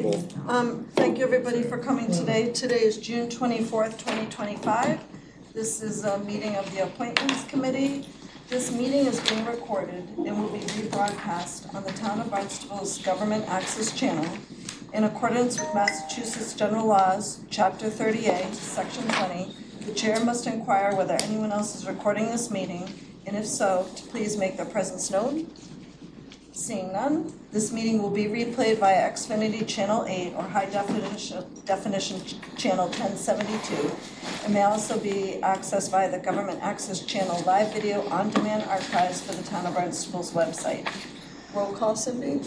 Barnstable. Thank you everybody for coming today. Today is June 24th, 2025. This is a meeting of the Appointments Committee. This meeting is being recorded and will be rebroadcast on the Town of Barnstable's Government Access Channel in accordance with Massachusetts General Laws, Chapter 30A, Section 20. The chair must inquire whether anyone else is recording this meeting, and if so, to please make their presence known. Seeing none, this meeting will be replayed via Xfinity Channel 8 or High Definition Channel 1072 and may also be accessed via the Government Access Channel live video on-demand archives for the Town of Barnstable's website. Roll call, Cindy.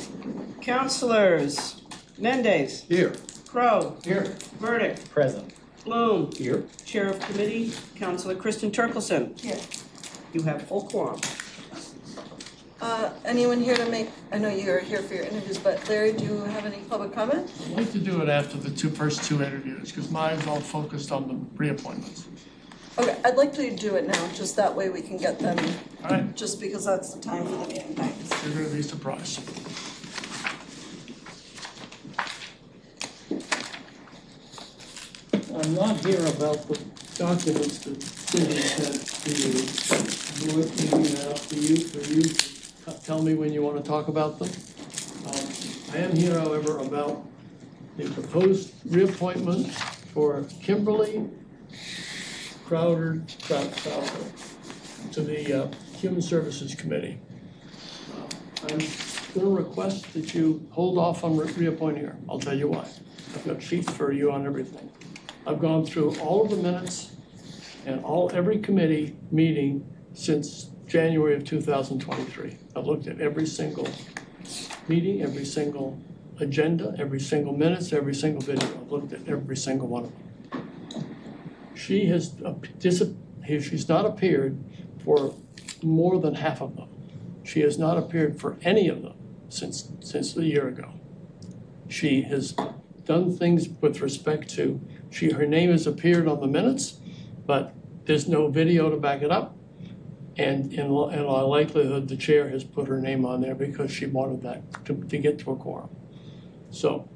Councilors: Mendez. Here. Crow. Here. Burdick. Present. Bloom. Here. Chair of Committee, Councilor Kristen Turkelson. Here. You have full quorum. Anyone here to make, I know you're here for your interviews, but Larry, do you have any public comment? I'd like to do it after the first two interviews, because mine's all focused on the reappointments. Okay, I'd like to do it now, just that way we can get them, All right, just because that's the time for the meeting. Thanks. you're gonna be surprised. I'm not here about the documents that Cindy sent to you. I'm looking out for you to tell me when you want to talk about them. I am here, however, about the proposed reappointment for Kimberly Crowder to the Human Services Committee. I'm going to request that you hold off on reappointing her. I'll tell you why. I've got sheets for you on everything. I've gone through all of the minutes and every committee meeting since January of 2023. I've looked at every single meeting, every single agenda, every single minutes, every single video. I've looked at every single one of them. She has she's not appeared for more than half of them. She has not appeared for any of them since a year ago. She has done things with respect to, her name has appeared on the minutes, but there's no video to back it up. And in all likelihood, the chair has put her name on there because she wanted that to get to a quorum. So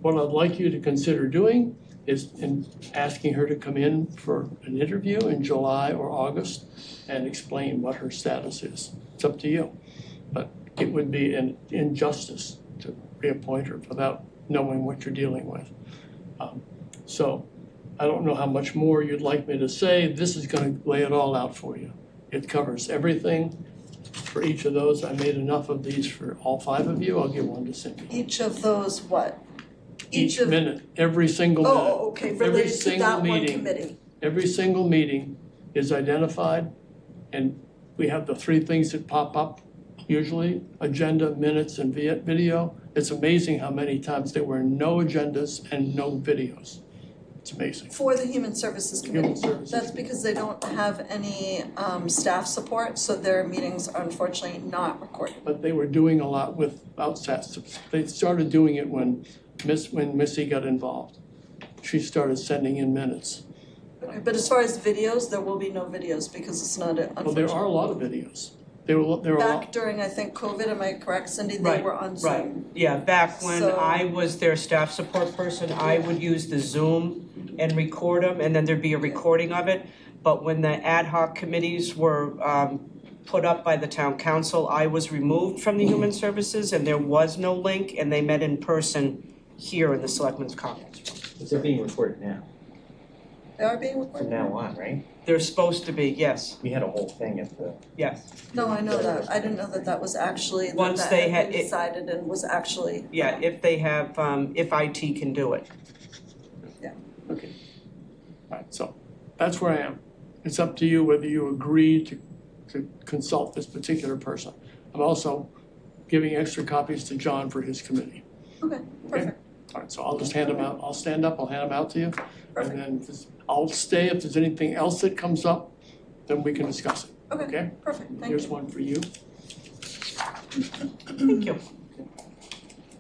what I'd like you to consider doing is asking her to come in for an interview in July or August and explain what her status is. It's up to you. But it would be an injustice to reappoint her without knowing what you're dealing with. So I don't know how much more you'd like me to say. This is going to lay it all out for you. It covers everything for each of those. I made enough of these for all five of you. I'll give one to Cindy. Each of those what? Each minute, every single minute. Oh, okay, related to that one committee. Every single meeting is identified, and we have the three things that pop up usually: agenda, minutes, and video. It's amazing how many times there were no agendas and no videos. It's amazing. For the Human Services Committee. Human Services. That's because they don't have any staff support, so their meetings are unfortunately not recorded. But they were doing a lot without staff. They started doing it when Missy got involved. She started sending in minutes. Okay, but as far as videos, there will be no videos because it's not a, Well, there are a lot of videos. There were a lot. Back during, I think, COVID, am I correct, Cindy? They Right, were on Zoom. Right, yeah, back when So- I was their staff support person, I would use the Zoom and record them, and then there'd be a recording of it. But when the ad hoc committees were put up by the town council, I was removed from the Human Services, and there was no link, and they met in person here in the Selectmen's Conference Room. They're being recorded now, They are being from recorded? now on, right? They're supposed to be, yes, We had a whole thing at the, yes. No, I know that. I didn't know that that was actually, that Once that they had had been it- decided and was actually. Yeah, if they have, if IT can do it. Okay. All right, so that's where I am. It's up to you whether you agree to consult this particular person. I'm also giving extra copies to John for his committee. Okay, perfect. All right, so I'll just hand them out. I'll stand up, I'll hand them out to you. Perfect. And then I'll stay if there's anything else that comes up, then we can discuss it. Okay, Okay? perfect. Thank Here's you. one for you. Thank you.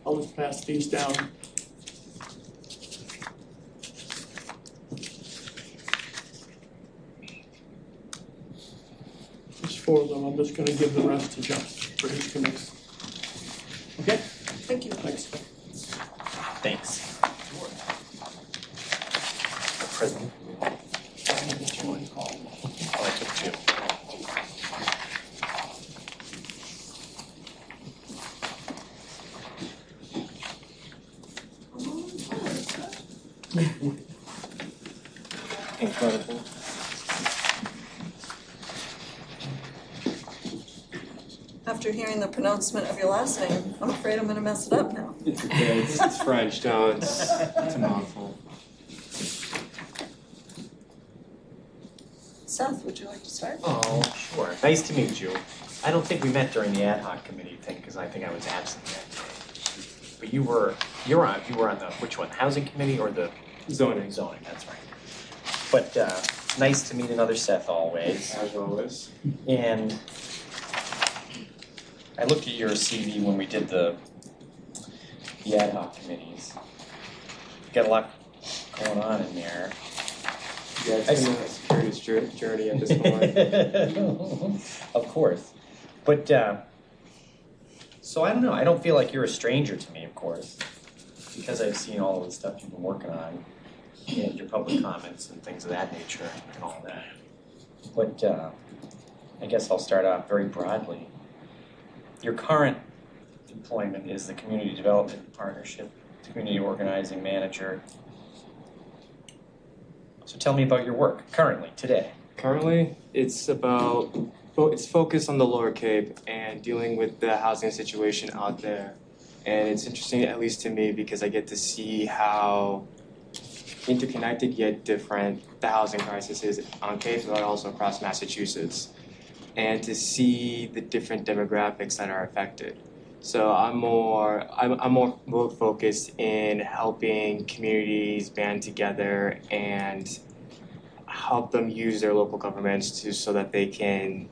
I'll just pass these down. Just four of them. I'm just gonna give the rest to John for his committee. Okay? Thank you. Thanks. thank Thanks. President. Oh, I took two. Incredible. After hearing the pronouncement of your last name, I'm afraid I'm gonna mess it up now. It's okay. It's French, no, it's a mouthful. Seth, would you like to start? Oh, sure. Nice to meet you. I don't think we met during the ad hoc committee thing, because I think I was absent that day. But you were on the, which one, housing committee or the Zoning, zoning, that's right. But, nice to meet another Seth always. as always. And I looked at your CV when we did the ad hoc committees. Got a lot going on in there. Yeah, it's been a securities journey at this point. Of course. But, so I don't know, I don't feel like you're a stranger to me, of course, because I've seen all of the stuff you've been working on and your public comments and things of that nature and all that. But, I guess I'll start off very broadly. Your current employment is the Community Development Partnership, Community Organizing Manager. So tell me about your work currently, today. Currently, it's focused on the Lower Cape and dealing with the housing situation out there. And it's interesting, at least to me, because I get to see how interconnected yet different the housing crisis is on Cape, but also across Massachusetts, and to see the different demographics that are affected. So I'm more focused in helping communities band together and help them use their local governments so that they can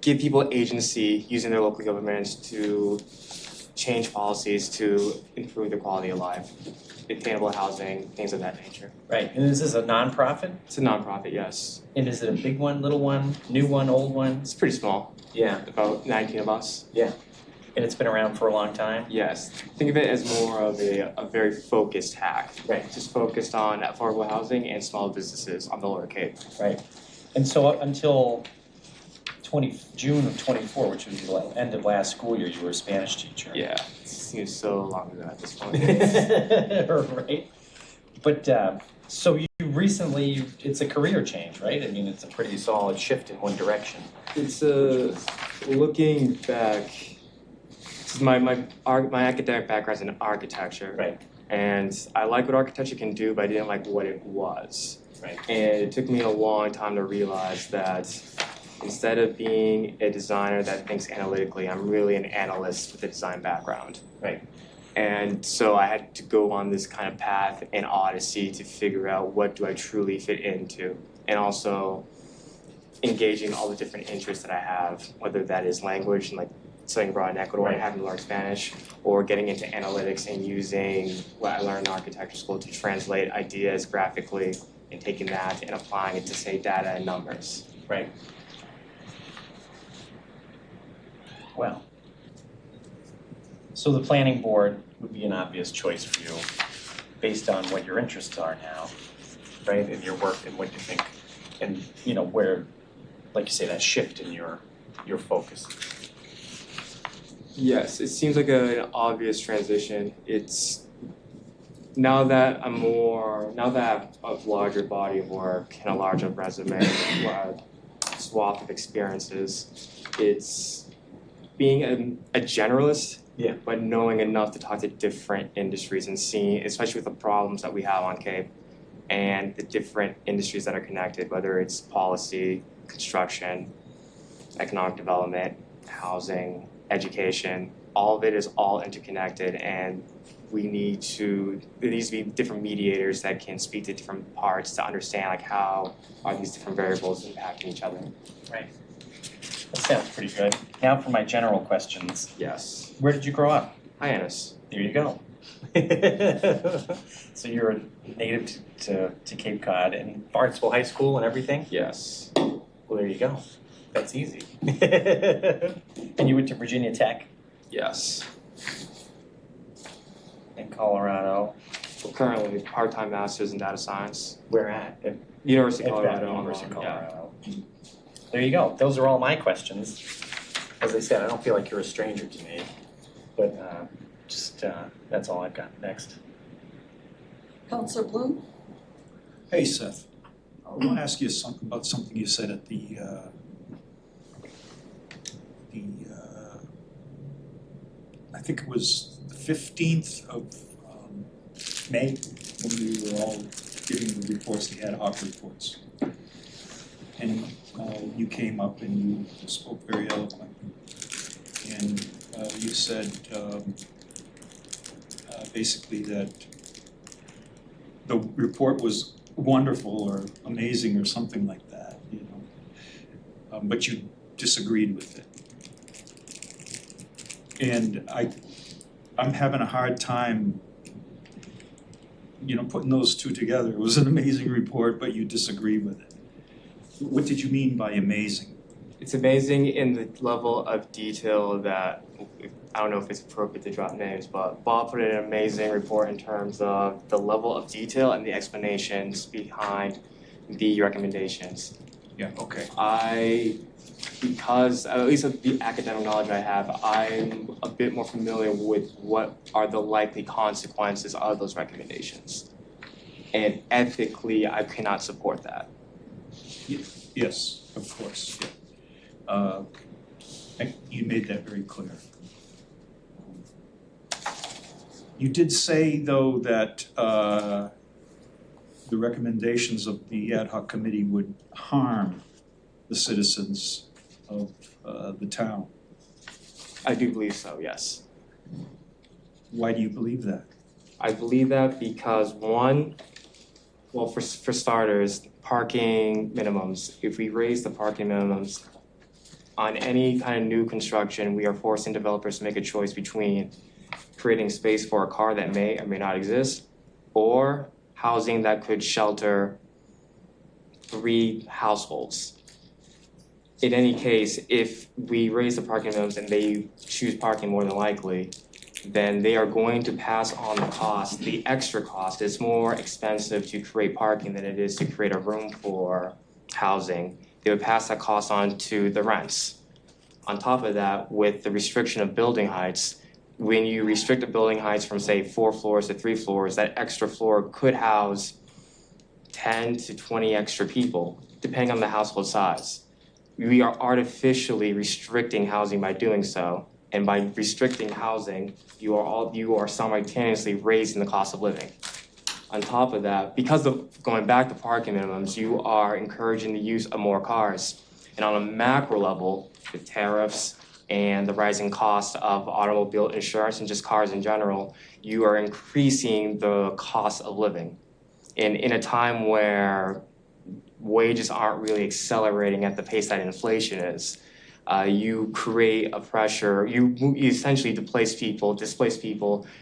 give people agency using their local governments to change policies to improve the quality of life, attainable housing, things of that nature. Right, and is this a nonprofit? It's a nonprofit, yes. And is it a big one, little one, new one, old one? It's pretty small, Yeah, about 19 of us. and it's been around for a long time? Yes, think of it as more of a very focused hack. Right. Just focused on affordable housing and small businesses on the Lower Cape. Right. And so up until June of '24, which was the end of last school year, you were a Spanish teacher. Yeah, it seems so long ago at this point. Right. But, so you recently, it's a career change, right? I mean, it's a pretty solid shift in one direction. It's looking back. My academic background's in architecture. Right. And I like what architecture can do, but I didn't like what it was. Right. And it took me a long time to realize that instead of being a designer that thinks analytically, I'm really an analyst with a design background. Right. And so I had to go on this kind of path and odyssey to figure out what do I truly fit into, and also engaging all the different interests that I have, whether that is language and like studying abroad in Ecuador and Right. having to learn Spanish, or getting into analytics and using what I learned in architecture school to translate ideas graphically and taking that and applying it to say data and numbers. Right. Well, so the planning board would be an obvious choice for you based on what your interests are now, right? And your work and what you think, and you know, where, like you say, that shift in your focus. Yes, it seems like an obvious transition. It's now that I have a larger body of work and a larger resume, a swath of experiences, it's being a generalist, Yeah. but knowing enough to talk to different industries and seeing, especially with the problems that we have on Cape and the different industries that are connected, whether it's policy, construction, economic development, housing, education, all of it is all interconnected, and there needs to be different mediators that can speak to different parts to understand like how are these different variables impacting each other. Right. That sounds pretty good. Now for my general questions. Yes. Where did you grow up? Hyannis. There you go. So you're a native to Cape Cod and Barnstable High School and everything? Yes. Well, there you go. That's easy. And you went to Virginia Tech? Yes. in Colorado. Currently, part-time masters in data science, Where at? University of At Colorado. University of Yeah. Colorado. There you go. Those are all my questions. As I said, I don't feel like you're a stranger to me, but that's all I've got. Next. Counselor Bloom? Hey Seth, I want to ask you about something you said at the I think it was the 15th of May, when we were all giving the reports, the ad hoc reports. And you came up and you spoke very eloquently. And you said basically that the report was wonderful or amazing or something like that, you know, but you disagreed with it. And I'm having a hard time, you know, putting those two together. It was an amazing report, but you disagree with it. What did you mean by amazing? It's amazing in the level of detail that, I don't know if it's appropriate to drop names, but Bob put in an amazing report in terms of the level of detail and the explanations behind the recommendations. Yeah, okay. Because at least of the academic knowledge I have, I'm a bit more familiar with what are the likely consequences of those recommendations. And ethically, I cannot support that. Yes, of course, yeah. You made that very clear. You did say, though, that the recommendations of the ad hoc committee would harm the citizens of the town. I do believe so, yes. Why do you believe that? I believe that because one, well, for starters, parking minimums. If we raise the parking minimums on any kind of new construction, we are forcing developers to make a choice between creating space for a car that may or may not exist, or housing that could shelter 3 households. In any case, if we raise the parking minimums and they choose parking more than likely, then they are going to pass on the cost, the extra cost. It's more expensive to create parking than it is to create a room for housing. They would pass that cost on to the rents. On top of that, with the restriction of building heights, when you restrict the building heights from, say, 4 floors to 3 floors, that extra floor could house 10 to 20 extra people, depending on the household size. We are artificially restricting housing by doing so. And by restricting housing, you are simultaneously raising the cost of living. On top of that, because of going back to parking minimums, you are encouraging the use of more cars. And on a macro level, the tariffs and the rising cost of automobile insurance and just cars in general, you are increasing the cost of living. And in a time where wages aren't really accelerating at the pace that inflation is, you create a pressure, you essentially displace people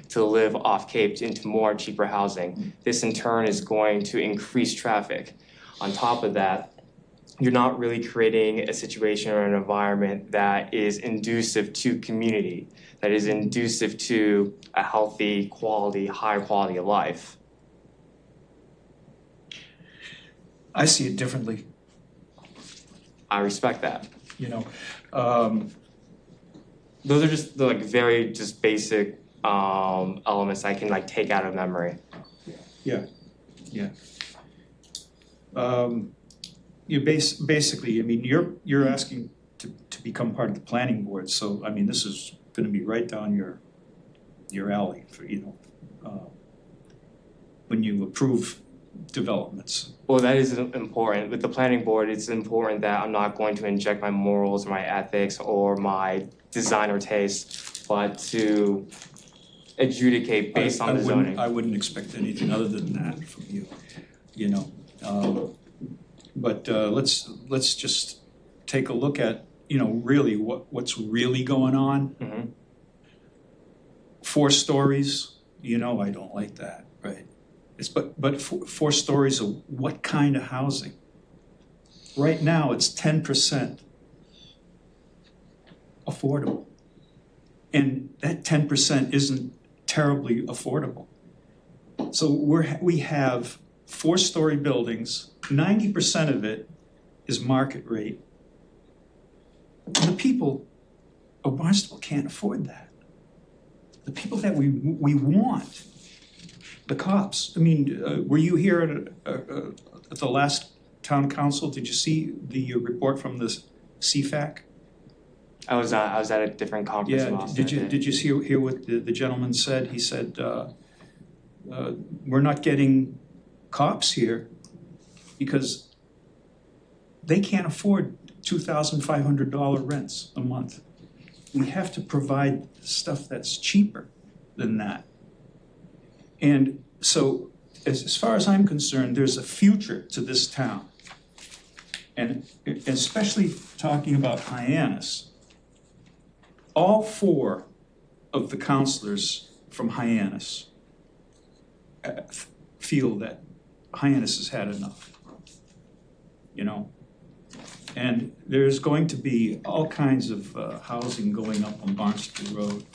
to live off Cape into more cheaper housing. This in turn is going to increase traffic. On top of that, you're not really creating a situation or an environment that is inducive to community, that is inducive to a healthy quality, higher quality of life. I see it differently, I respect that. you know. Those are just the very just basic elements I can take out of memory. Yeah. You basically, I mean, you're asking to become part of the planning board, so I mean, this is gonna be right down your alley for, when you approve developments. Well, that is important. With the planning board, it's important that I'm not going to inject my morals, my ethics, or my designer taste, but to adjudicate based on the zoning. I wouldn't expect anything other than that from you, But let's just take a look at, really what's really going on. Mhm. 4 stories, I don't like that, right? But 4 stories of what kind of housing? Right now, it's 10% affordable. And that 10% isn't terribly affordable. So we have 4-story buildings, 90% of it is market rate. And the people of Barnstable can't afford that. The people that we want, the cops. I mean, were you here at the last town council? Did you see the report from the CFAC? I was at a different conference in Yeah, Austin. did you hear what the gentleman said? He said, we're not getting cops here because they can't afford $2,500 rents a month. We have to provide stuff that's cheaper than that. And so, as far as I'm concerned, there's a future to this town. And especially talking about Hyannis, all 4 of the counselors from Hyannis feel that Hyannis has had enough, you know? And there's going to be all kinds of housing going up on Barnstable Road.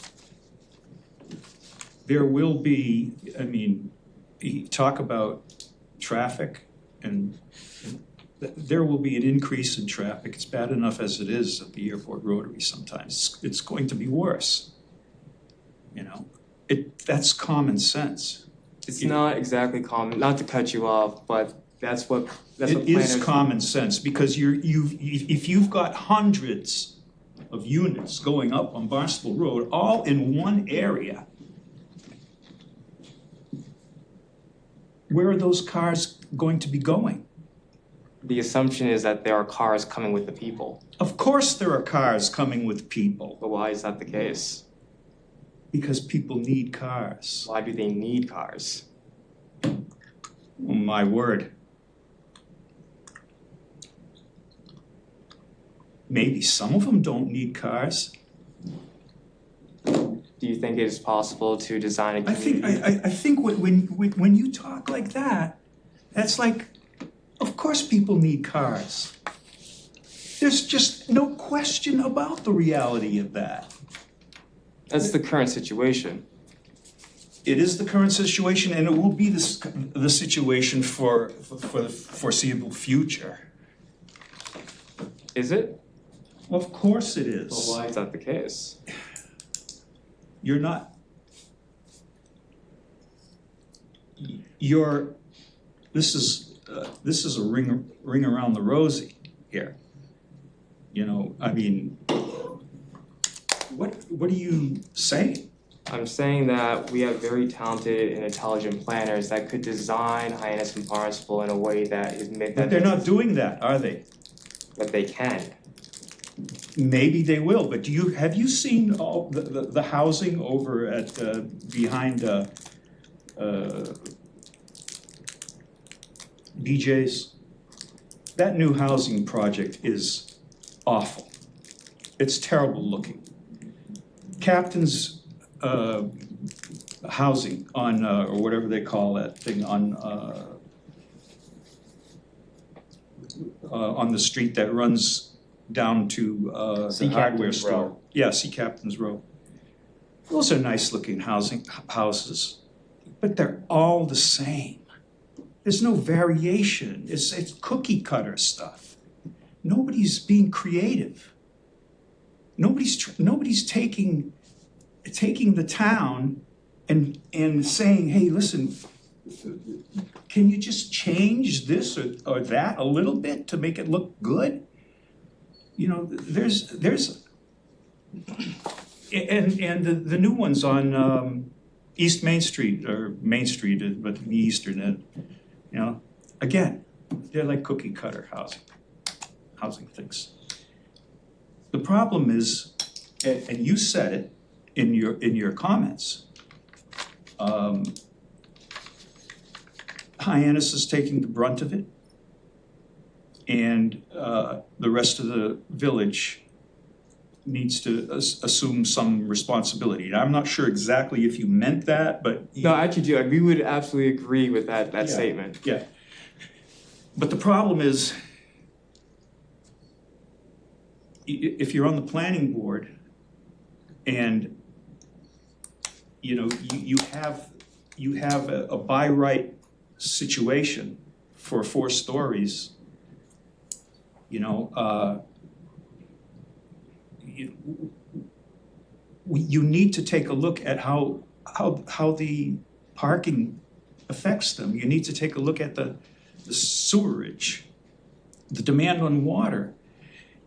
There will be, I mean, you talk about traffic, and there will be an increase in traffic. It's bad enough as it is at the airport rotary sometimes. It's going to be worse, you know? That's common sense. It's not exactly common, not to cut you off, but that's what It is common sense, because if you've got hundreds of units going up on Barnstable Road, all in one area, where are those cars going to be going? The assumption is that there are cars coming with the people. Of course there are cars coming with people, But why is that the case? because people need cars. Why do they need cars? Oh, my word. Maybe some of them don't need cars. Do you think it is possible to design a I community? think when you talk like that, that's like, of course people need cars. There's just no question about the reality of that. That's the current situation. It is the current situation, and it will be the situation for the foreseeable future. Is it? Of course it Well, is. why is that the case? You're not. This is a ring around the rosy here. You know, I mean, what are you saying? I'm saying that we have very talented and intelligent planners that could design Hyannis and Barnstable in a way that is made But they're not doing that, are they? that they can. Maybe they will, but have you seen all the housing over at behind BJ's? That new housing project is awful. It's terrible looking. Captain's housing on or whatever they call that thing on the street that runs down to the hardware Captain's store. Row. Yeah, Sea Captain's Row. Those are nice looking houses, but they're all the same. There's no variation. It's cookie cutter stuff. Nobody's being creative. Nobody's taking the town and saying, hey, listen, can you just change this or that a little bit to make it look good? You know, there's and the new ones on East Main Street, or Main Street, but the eastern end, you know, again, they're like cookie cutter housing things. The problem is, and you said it in your comments, Hyannis is taking the brunt of it, and the rest of the village needs to assume some responsibility. And I'm not sure exactly if you meant that, but No, actually, we would absolutely agree with that Yeah. statement. Yeah. But the problem is, if you're on the planning board and you have a by right situation for 4 stories, you need to take a look at how the parking affects them. You need to take a look at the sewerage, the demand on water.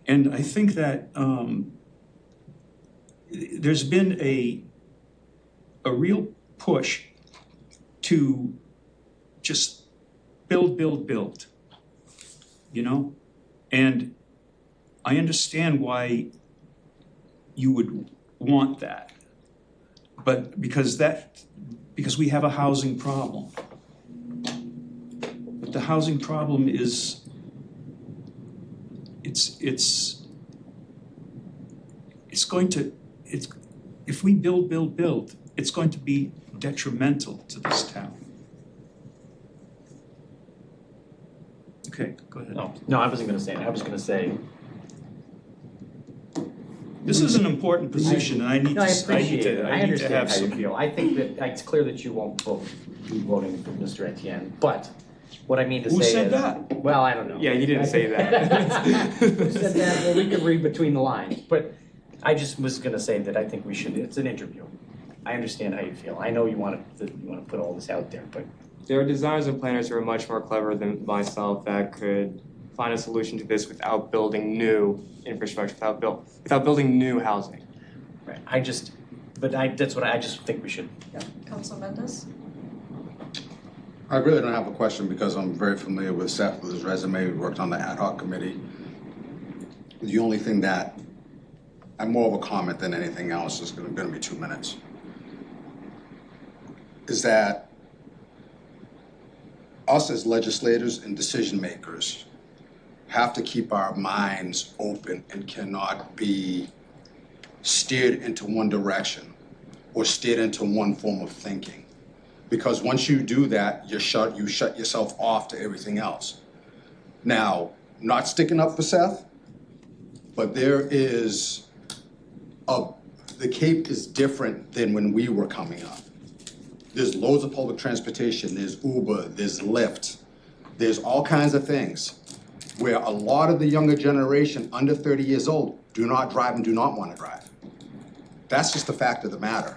And I think that there's been a real push to just build, And I understand why you would want that. But because we have a housing problem. But the housing problem is if we build, it's going to be detrimental to this town. Okay, go ahead. No, I wasn't gonna say that. I was gonna say, This is an important position, and I need no, I to appreciate it. I have understand how you some. feel. I think that it's clear that you won't be voting for Mr. Etienne, but what I mean to say Who is. said that? Well, I don't know. Yeah, you didn't say that. Who said that? Well, we could read between the lines, but I just was gonna say that I think we should, it's an interview. I understand how you feel. I know you wanna put all this out there, but There are designers and planners who are much more clever than myself that could find a solution to this without building new infrastructure, without building new housing. right, that's what I just think we should. Yeah, Council Mendes? I really don't have a question because I'm very familiar with Seth, with his resume. We worked on the ad hoc committee. The only thing that, I'm more of a comment than anything else, is gonna be 2 minutes, is that us as legislators and decision makers have to keep our minds open and cannot be steered into one direction or steered into one form of thinking. Because once you do that, you shut yourself off to everything else. Now, not sticking up for Seth, but the Cape is different than when we were coming up. There's loads of public transportation, there's Uber, there's Lyft, there's all kinds of things where a lot of the younger generation under 30 years old do not drive and do not want to drive. That's just the fact of the matter.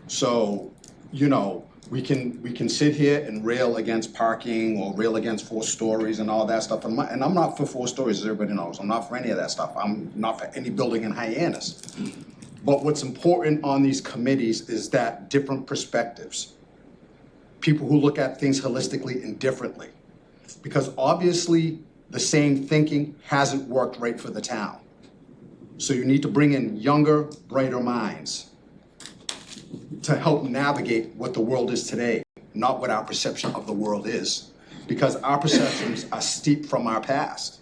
So, we can sit here and rail against parking or rail against 4 stories and all that stuff. And I'm not for 4 stories, as everybody knows. I'm not for any of that stuff. I'm not for any building in Hyannis. But what's important on these committees is that different perspectives. People who look at things holistically and differently. Because obviously the same thinking hasn't worked right for the town. So you need to bring in younger, brighter minds to help navigate what the world is today, not what our perception of the world is. Because our perceptions are steeped from our past.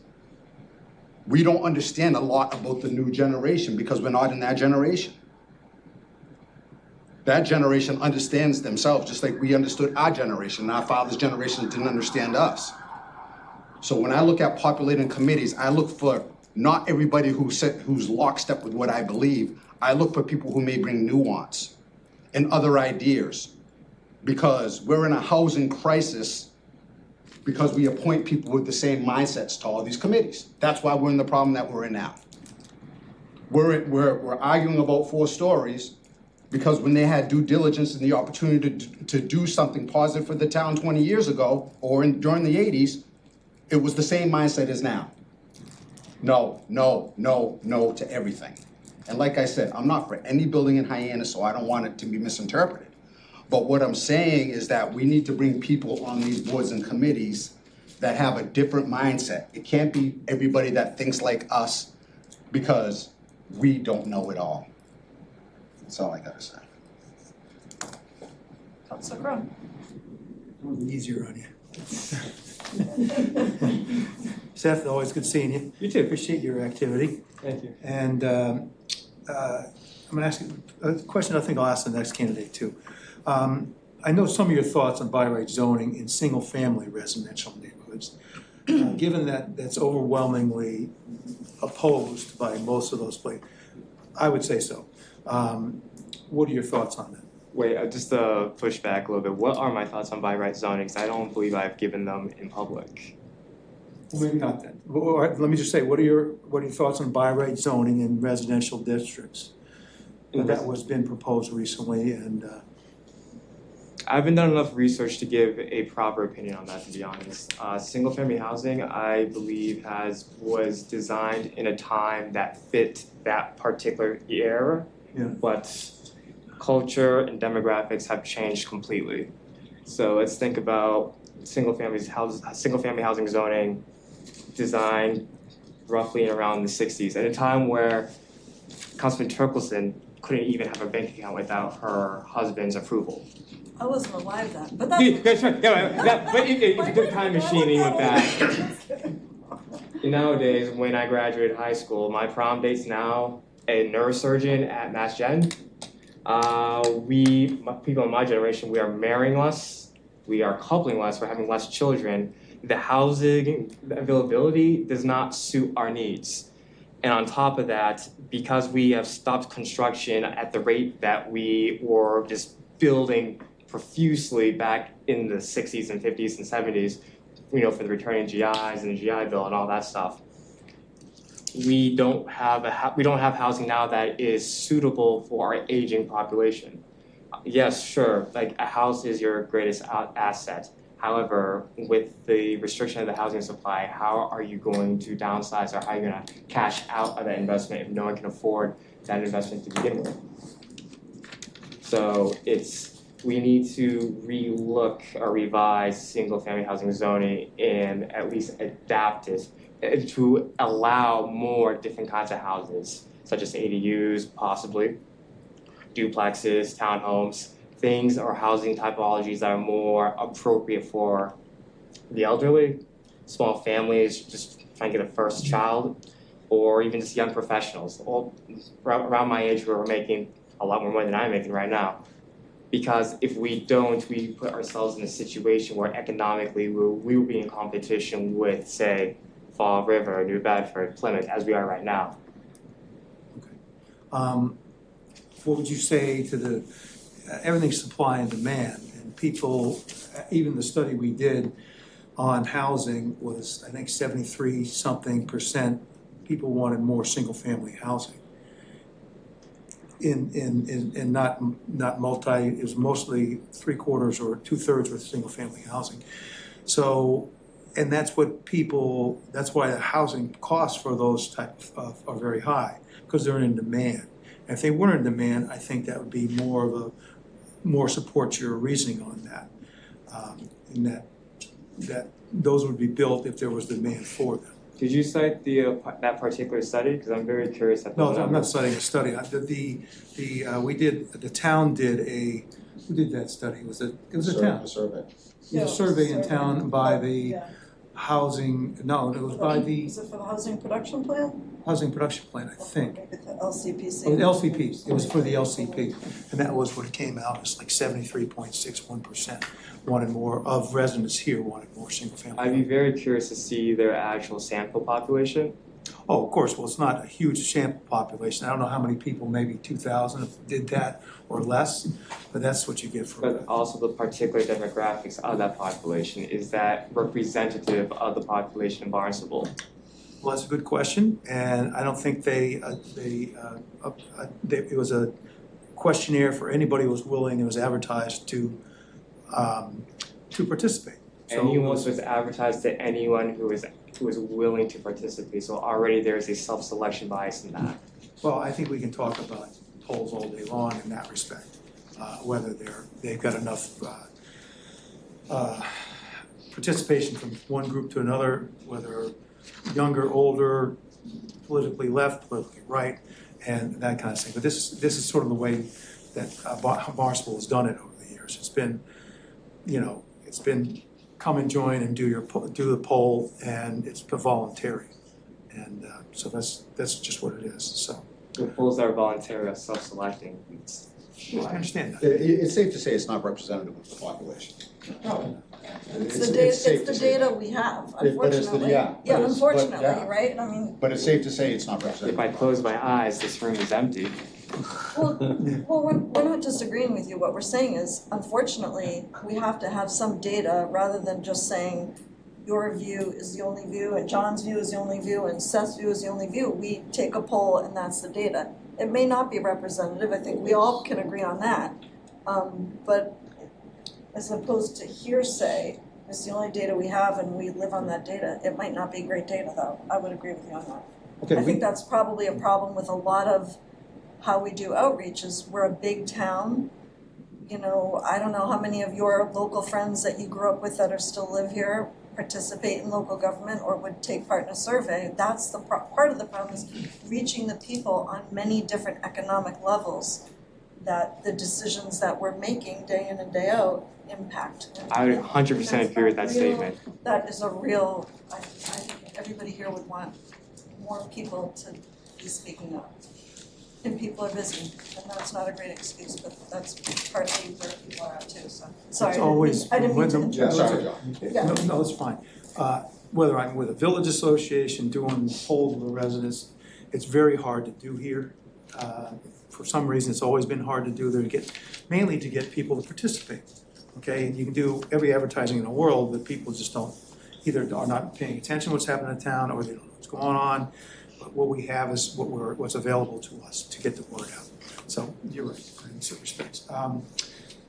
We don't understand a lot about the new generation because we're not in that generation. That generation understands themselves just like we understood our generation. Our father's generation didn't understand us. So when I look at populating committees, I look for not everybody who's lockstep with what I believe. I look for people who may bring nuance and other ideas because we're in a housing crisis because we appoint people with the same mindsets to all these committees. That's why we're in the problem that we're in now. We're arguing about 4 stories because when they had due diligence and the opportunity to do something positive for the town 20 years ago or during the 80s, it was the same mindset as now. No, no, no, no to everything. And like I said, I'm not for any building in Hyannis, so I don't want it to be misinterpreted. But what I'm saying is that we need to bring people on these boards and committees that have a different mindset. It can't be everybody that thinks like us because we don't know it all. That's all I gotta say. Council Crowe? Easier on you. Seth, always good seeing you. You too. Appreciate your activity. Thank you. And I'm gonna ask you a question I think I'll ask the next candidate too. I know some of your thoughts on by right zoning in single-family residential neighborhoods. Given that that's overwhelmingly opposed by most of those places, I would say so. What are your thoughts on that? Wait, just to push back a little bit, what are my thoughts on by right zoning? Because I don't believe I've given them in public. Well, maybe not then. Well, all right, let me just say, what are your thoughts on by right zoning in residential districts? That was been proposed recently, and I haven't done enough research to give a proper opinion on that, to be honest. Single family housing, I believe, was designed in a time that fit that particular era. Yeah. But culture and demographics have changed completely. So let's think about single family housing zoning designed roughly in around the 60s, at a time where Councilman Turkelson couldn't even have a bank account without her husband's approval. I wasn't alive then, but that's. Yeah, that's right. Yeah, but it's a good time machine and you went back. Nowadays, when I graduated high school, my prom date's now a neurosurgeon at Mass Gen. People in my generation, we are marrying less, we are coupling less, we're having less children. The housing availability does not suit our needs. And on top of that, because we have stopped construction at the rate that we were just building profusely back in the 60s and 50s and 70s, for the returning GIs and the GI Bill and all that stuff. We don't have housing now that is suitable for our aging population. Yes, sure, like a house is your greatest asset. However, with the restriction of the housing supply, how are you going to downsize, or how are you going to cash out of that investment if no one can afford that investment to begin with? So we need to relook or revise single-family housing zoning and at least adapt it to allow more different kinds of houses, such as ADUs, possibly, duplexes, townhomes, things or housing typologies that are more appropriate for the elderly, small families just trying to get a first child, or even just young professionals, all around my age who are making a lot more money than I'm making right now. Because if we don't, we put ourselves in a situation where economically we will be in competition with, say, Fall River, New Bedford, Plymouth, as we are right now. what would you say to the, everything's supply and demand, and people, even the study we did on housing was, I think 73-something%, people wanted more single-family housing. In not multi, it was mostly 3/4 or 2/3 with single-family housing. So, and that's what people, that's why the housing costs for those types of are very high, because they're in demand. And if they weren't in demand, I think that would be more of a, more support your reasoning on that. In that those would be built if there was demand for them. Did you cite that particular study? Because I'm very curious. No, I'm not citing a study. We did, the town did a, who did that study? It was a town. A survey. It was a survey in town by the housing, no, it was by the Is it for the housing production plan? housing production plan, I think. Maybe the LCPC. Oh, the LCP, it was for the LCP, and that was what it came out, it's like 73.61% wanted more, of residents here wanted more single family. I'd be very curious to see their actual sample population. Oh, of course, well, it's not a huge sample population, I don't know how many people, maybe 2,000 did that or less, but that's what you get for But it. also the particular demographics of that population. Is that representative of the population in Barnstable? Well, that's a good question, and I don't think it was a questionnaire for anybody who was willing, it was advertised to participate. So Anyone was advertised to anyone who was willing to participate. So already there's a self-selection bias in that. Well, I think we can talk about polls all day long in that respect, whether they've got enough participation from one group to another, whether younger, older, politically left, politically right, and that kind of thing. But this is sort of the way that Barnstable has done it over the years. It's been, it's been come and join and do the poll, and it's voluntary, and so that's just what it is. So The polls that are voluntary are self-selecting. Well, I understand that. It's safe to say it's not representative of the population. It's the data, it's the data we have, But it's the- unfortunately. yeah, but Yeah, it's- but, unfortunately, yeah. right? I mean, But it's safe to say it's not If representative. I close my eyes, this room is empty. well, we're not disagreeing with you. What we're saying is, unfortunately, we have to have some data rather than just saying your view is the only view and John's view is the only view and Seth's view is the only view. We take a poll and that's the data. It may not be representative. I think we all can agree on that. But as opposed to hearsay, it's the only data we have and we live on that data. It might not be great data though. I would agree with you on that. Okay, I think that's probably a problem with a lot of how we do outreach is we're a big town. You know, I don't know how many of your local friends that you grew up with that are still live here participate in local government or would take part in a survey. That's the part of the problem is reaching the people on many different economic levels that the decisions that we're making day in and day out impact. I would 100% agree with that statement. That is a real, I think everybody here would want more people to be speaking up. And people are busy, and that's not a great excuse, but that's partly where people are at too, so. Sorry, It's always I didn't mean to when the- Yeah, interrupt. sorry, John. Yeah. No, it's fine. Whether I'm with a village association doing polls with the residents, it's very hard to do here. For some reason, it's always been hard to do there mainly to get people to participate. Okay, and you can do every advertising in the world, but people just don't, either are not paying attention to what's happening in town, or they don't know what's going on. But what we have is what's available to us to get the word out. So you're right, in some respects. I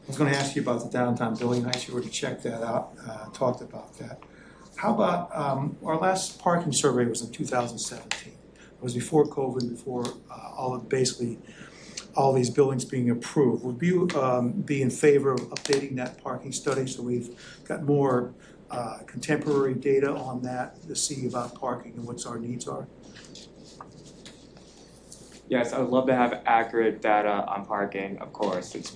was gonna ask you about the downtown building heights. You already checked that out, talked about that. How about, our last parking survey was in 2017. It was before COVID, before all these buildings being approved. Would you be in favor of updating that parking study so we've got more contemporary data on that to see about parking and what our needs are? Yes, I would love to have accurate data on parking, of course. It's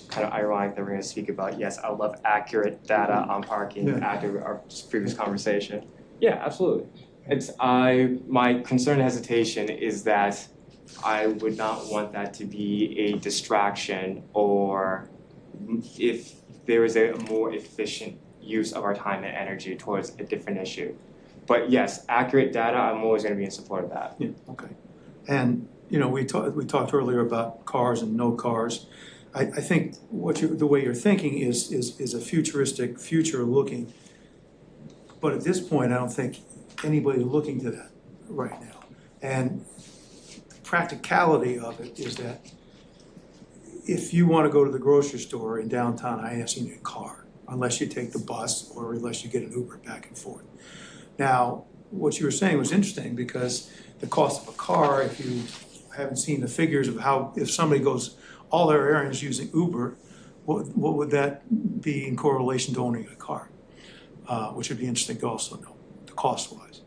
kind of ironic that we're gonna speak about, yes, I would love accurate data on parking Yeah. after our previous conversation. Yeah, absolutely. My concern and hesitation is that I would not want that to be a distraction, or if there is a more efficient use of our time and energy towards a different issue. But yes, accurate data, I'm always gonna be in support of that. Yeah, okay. And, you know, we talked earlier about cars and no cars. I think the way you're thinking is a futuristic, future-looking. But at this point, I don't think anybody's looking to that right now. And the practicality of it is that if you want to go to the grocery store in downtown Hyannis, you need a car, unless you take the bus or unless you get an Uber back and forth. Now, what you were saying was interesting because the cost of a car, if you haven't seen the figures of how, if somebody goes all their errands using Uber, what would that be in correlation to owning a car? Which would be interesting to also know, the cost-wise.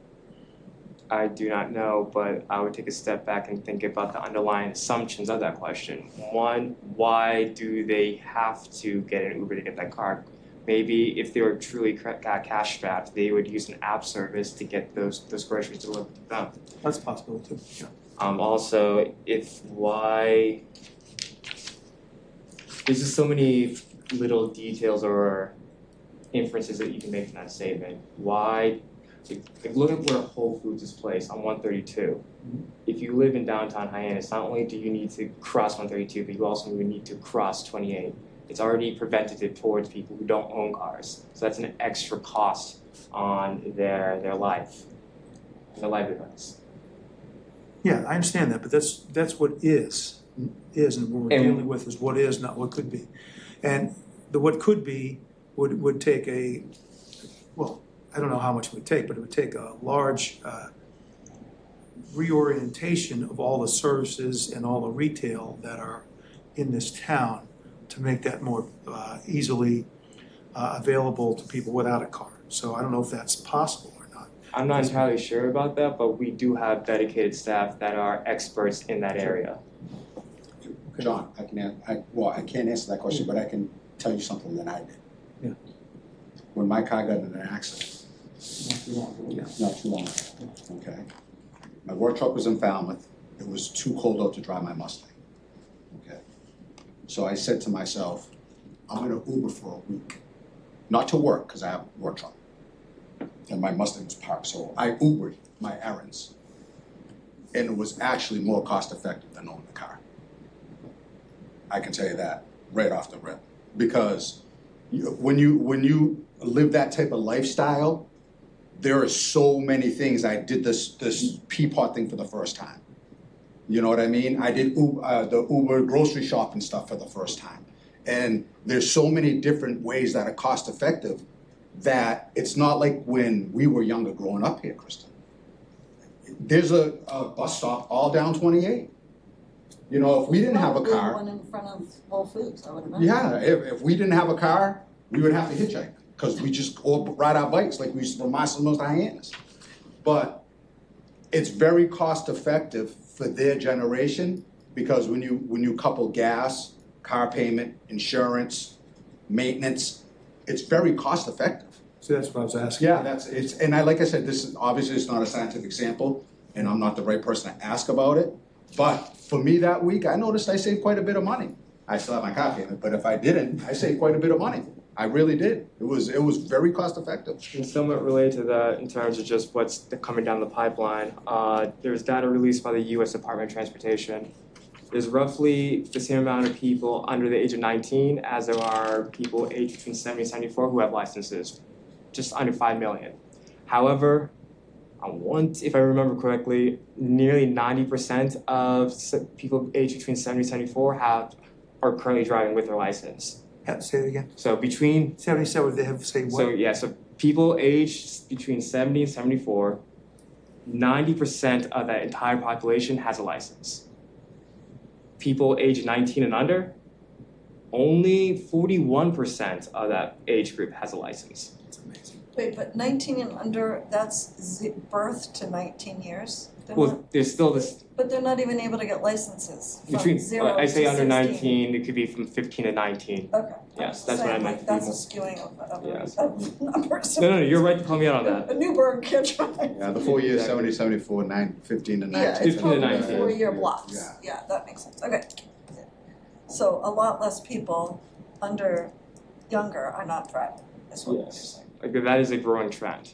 I do not know, but I would take a step back and think about the underlying assumptions of that question. One, why do they have to get an Uber to get that car? Maybe if they were truly cash strapped, they would use an app service to get those groceries delivered to them. That's possible too, yeah. Also, there's just so many little details or inferences that you can make from that statement. Why, look at where Whole Foods is placed on 132. If you live in downtown Hyannis, not only do you need to cross 132, but you also need to cross 28. It's already preventative towards people who don't own cars. So that's an extra cost on their life, their livelihoods. Yeah, I understand that, but that's what is, and what we're dealing with is what is, not what could be. And the what could be would take well, I don't know how much it would take, but it would take a large reorientation of all the services and all the retail that are in this town to make that more easily available to people without a car. So I don't know if that's possible or not. I'm not entirely sure about that, but we do have dedicated staff that are experts in that area. John, I can't answer that question, but I can tell you something that I did. Yeah. When my car got in an accident, Yeah. not too long ago, okay? My work truck was in Falmouth, it was too cold out to drive my Mustang, okay? So I said to myself, I'm gonna Uber for a week. Not to work, because I have a work truck. And my Mustang was parked, so I Ubered my errands. And it was actually more cost effective than owning a car. I can tell you that right off the rip. Because when you live that type of lifestyle, there are so many things. I did this Peapod thing for the first time. You know what I mean? I did the Uber grocery shopping stuff for the first time. And there's so many different ways that are cost effective that it's not like when we were younger growing up here, Kristen. There's a bus stop all down 28. You know, if we didn't have a Probably car. one in front of Whole Foods, I would imagine. Yeah, if we didn't have a car, we would have to hitchhike, because we just all ride our bikes like we used to from Marcel's Diana's. But it's very cost effective for their generation, because when you couple gas, car payment, insurance, maintenance, it's very cost effective. So that's what I was asking. Yeah, like I said, this is obviously it's not a scientific sample, and I'm not the right person to ask about it. But for me that week, I noticed I saved quite a bit of money. I still have my car payment, but if I didn't, I saved quite a bit of money. I really did. It was very cost effective. And somewhat related to that, in terms of just what's coming down the pipeline, there's data released by the U.S. Department of Transportation. There's roughly the same amount of people under the age of 19 as there are people aged between 70 and 74 who have licenses, just under 5 million. However, if I remember correctly, nearly 90% of people aged between 70 and 74 are currently driving with their license. Say it again. So between 77, they have, say what? So people aged between 70 and 74, 90% of that entire population has a license. People aged 19 and under, only 41% of that age group has a license. That's amazing. Wait, but 19 and under, that's birth to 19 years? They're Well, not- there's still this But they're not even able to get licenses from between. 0 I say to under 16. 19, it could be from 15 to 19. Okay. Yes, I'm that's what I saying, meant. like, that's a skewing of Yes. numbers. No, you're right to call me out on that. A Newburgh can't drive. Yeah, the 4 years, Exactly. 70, 74, 15 to 19. Yeah, it's 15 to probably 19. 4-year Yeah, blocks. yeah. Yeah, that makes sense. Okay. So a lot less people younger are not driving, is what you're Yes. saying. Like that is a growing trend.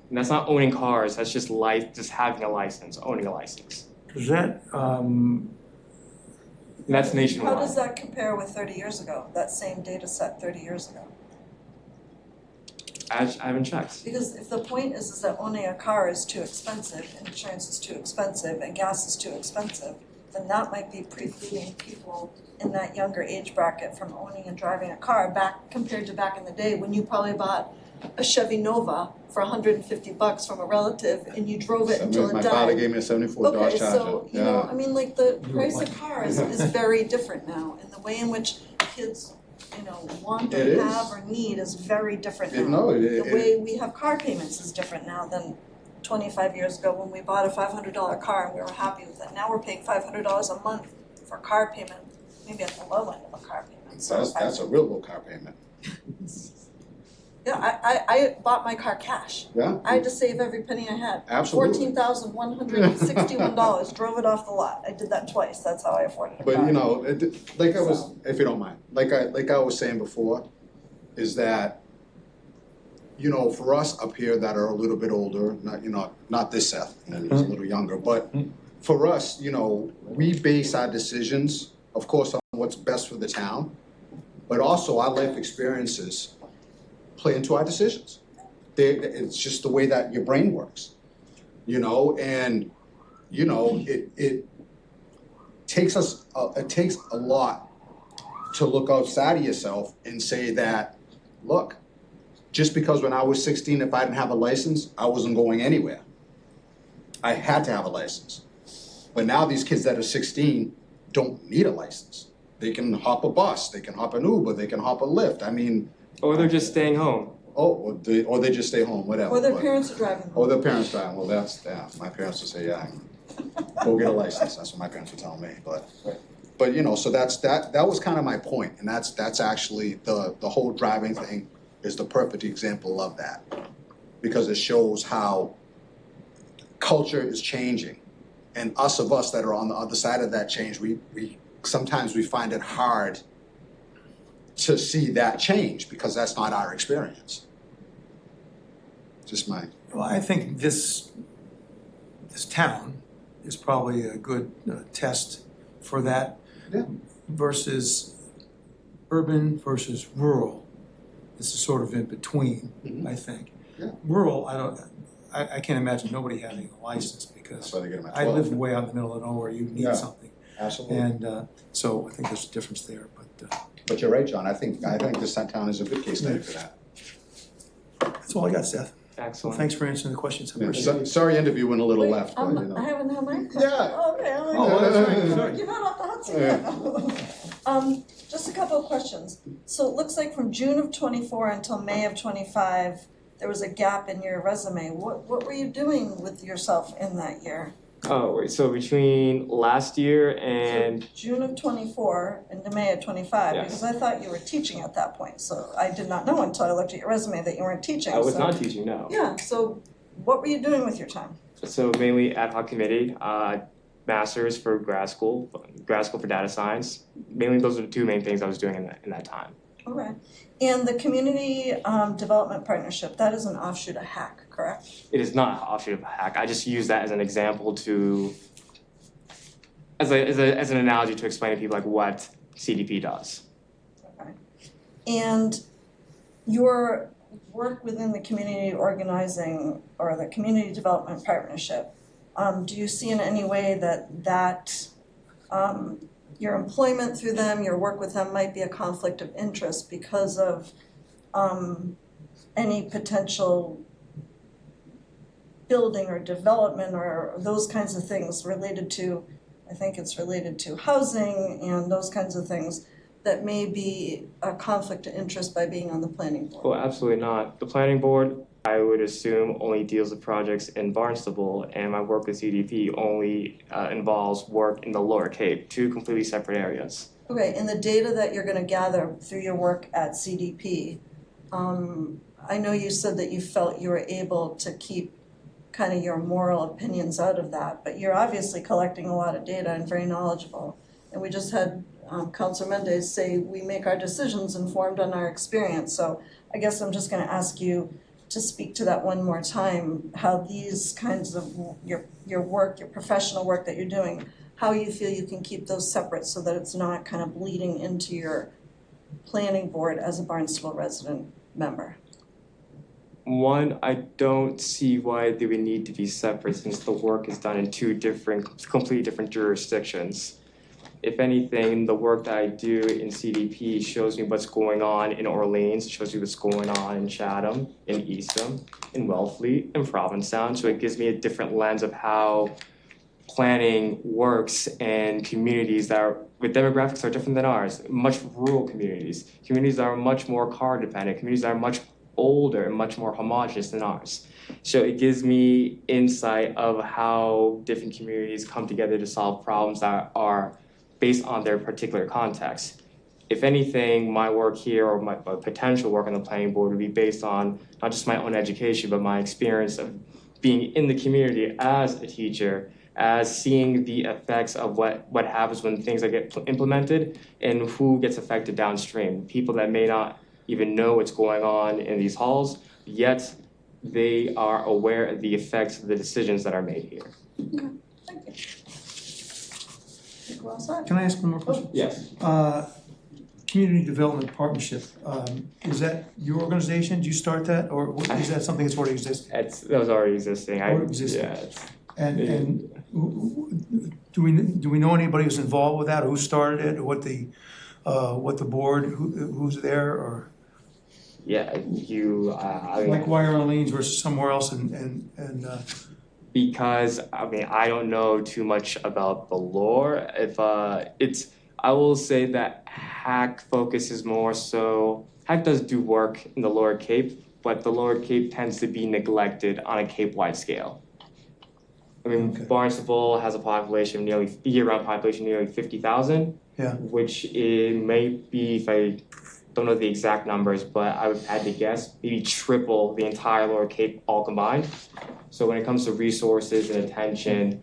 And that's not owning cars, that's just having a license, owning a license. Does that, And that's nationwide. How does that compare with 30 years ago, that same data set 30 years ago? I haven't checked. Because if the point is that owning a car is too expensive, insurance is too expensive, and gas is too expensive, then that might be precluding people in that younger age bracket from owning and driving a car compared to back in the day when you probably bought a Chevy Nova for $150 from a relative and you drove it until it My died. father gave me a 74 Dodge Okay, Charger. so, you know, I mean, like, the price of cars is very different now, and the way in which kids, want It or is. have or need is very different now. No, The way we have car payments is different now than 25 years ago when we bought a $500 car and we were happy with it. Now we're paying $500 a month for car payment, maybe at the low end of a car payment, so. That's a real low car payment. Yeah, I bought my car cash. Yeah, I had to save every penny I had. absolutely. $14,161, drove it off the lot. I did that twice, that's how I afforded a car. But like I was, if you don't mind, like I was saying before, is that, for us up here that are a little bit older, not this Seth, and he's a little younger, but for us, we base our decisions, of course, on what's best for the town, but also our life experiences play into our decisions. It's just the way that your brain works, and it takes a lot to look outside of yourself and say that, look, just because when I was 16, if I didn't have a license, I wasn't going anywhere. I had to have a license. But now these kids that are 16 don't need a license. They can hop a bus, they can hop an Uber, they can hop a Lyft. I mean, Or they're just staying home. or they just stay home, whatever. Or their but- parents are driving them. Or their parents drive. Well, my parents would say, go get a license. That's what my parents were telling me. But so that was kind of my point, and that's actually the whole driving thing is the perfect example of that, because it shows how culture is changing, and us that are on the other side of that change, we sometimes we find it hard to see that change because that's not our experience. Just my, Well, I think this town is probably a good test for that. Yeah. Versus urban versus rural. This is sort of in between, I think. Yeah. Rural, I can't imagine nobody having a license that's because why they get them at I 12. live way out in the middle of nowhere, you need Yeah. something. Absolutely. And so I think there's a difference there, but But you're right, John, I think this town is a good case study for that. that's all I got, Seth. Well, Excellent. thanks for answering the questions, I Yeah, appreciate it. sorry interview went a little left, but you I know. haven't had my question. Yeah. Okay, I'm like, Oh, that's right, sorry. you're not off the hot seat yet. Just a couple of questions. So it looks like from June of 24 until May of 25, there was a gap in your resume. What were you doing with yourself in that year? Oh, wait, so between last year and, June of 24 and May of 25, Yes. because I thought you were teaching at that point. So I did not know until I looked at your resume that you weren't teaching. I was so- not teaching, no. Yeah, so what were you doing with your time? So mainly ad hoc committee, masters for grad school for data science. Mainly those are the two main things I was doing in that time. Okay. And the community development partnership, that is an offshoot of HACK, correct? It is not an offshoot of a hack. I just use that as an example as an analogy to explain to people like what CDP does. Okay. And your work within the community organizing or the community development partnership, do you see in any way that your employment through them, your work with them might be a conflict of interest because of any potential building or development or those kinds of things related to, I think it's related to housing and those kinds of things that may be a conflict of interest by being on the planning board? Well, absolutely not. The planning board, I would assume, only deals with projects in Barnstable, and my work with CDP only involves work in the Lower Cape, two completely separate areas. Okay, and the data that you're gonna gather through your work at CDP, I know you said that you felt you were able to keep kind of your moral opinions out of that, but you're obviously collecting a lot of data and very knowledgeable. And we just had Councilor Mendez say we make our decisions informed on our experience. So I guess I'm just gonna ask you to speak to that one more time, how these kinds of your work, your professional work that you're doing, how you feel you can keep those separate so that it's not kind of bleeding into your planning board as a Barnstable resident member. One, I don't see why they would need to be separate since the work is done in two completely different jurisdictions. If anything, the work that I do in CDP shows me what's going on in Orleans, shows me what's going on in Chatham, in Eastham, in Wellfleet, in Provincetown. So it gives me a different lens of how planning works in communities that are, with demographics that are different than ours, much rural communities that are much more car dependent, communities that are much older and much more homogenous than ours. So it gives me insight of how different communities come together to solve problems that are based on their particular context. If anything, my work here or my potential work on the planning board would be based on not just my own education, but my experience of being in the community as a teacher, as seeing the effects of what happens when things get implemented and who gets affected downstream. People that may not even know what's going on in these halls, yet they are aware of the effects of the decisions that are made here. Okay, thank you. Well said. Can I ask one more question? Yes. Community Development Partnership, is that your organization? Do you start that, or is that something that's already existing? That was already existing. Already existing. Yeah, it's, And do we know anybody who's involved with that, or who started it, or what the board, who's there, or yeah, I mean, like Wire Orleans versus somewhere else, and because I don't know too much about the lore. I will say that Hack focuses more so. Hack does do work in the Lower Cape, but the Lower Cape tends to be neglected on a Cape-wide scale. Okay. Barnstable has a population year-round population nearly 50,000. Yeah. Which it may be, if I don't know the exact numbers, but I would had to guess maybe triple the entire Lower Cape all combined. So when it comes to resources and attention,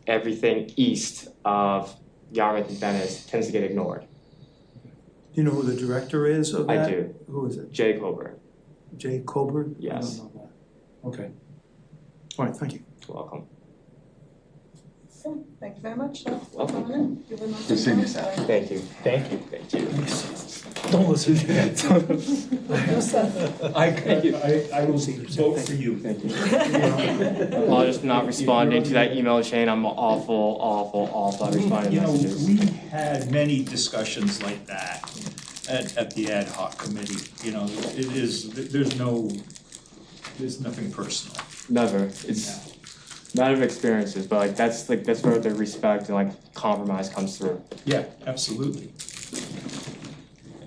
everything east of Yarmouth and Venice tends to get ignored. Do you know who the director is of that? I do. Who is it? Jay Colbert. Jay Colbert? Yes. I don't know that. Okay. All right, thank you. Welcome. Thank you very much, Seth. Welcome. Coming in. You've been on Good seeing you, the Seth. phone. Thank you. Thank you. Thank you. Don't listen to that. Go, Seth. I will vote for you. Thank you. Apologies for not responding to that email chain. I'm awful at responding You to know, messages. we had many discussions like that at the ad hoc committee, you know, it is, there's nothing personal. Never. It's matter of experiences, but like that's where the respect and like compromise comes through. Yeah, absolutely.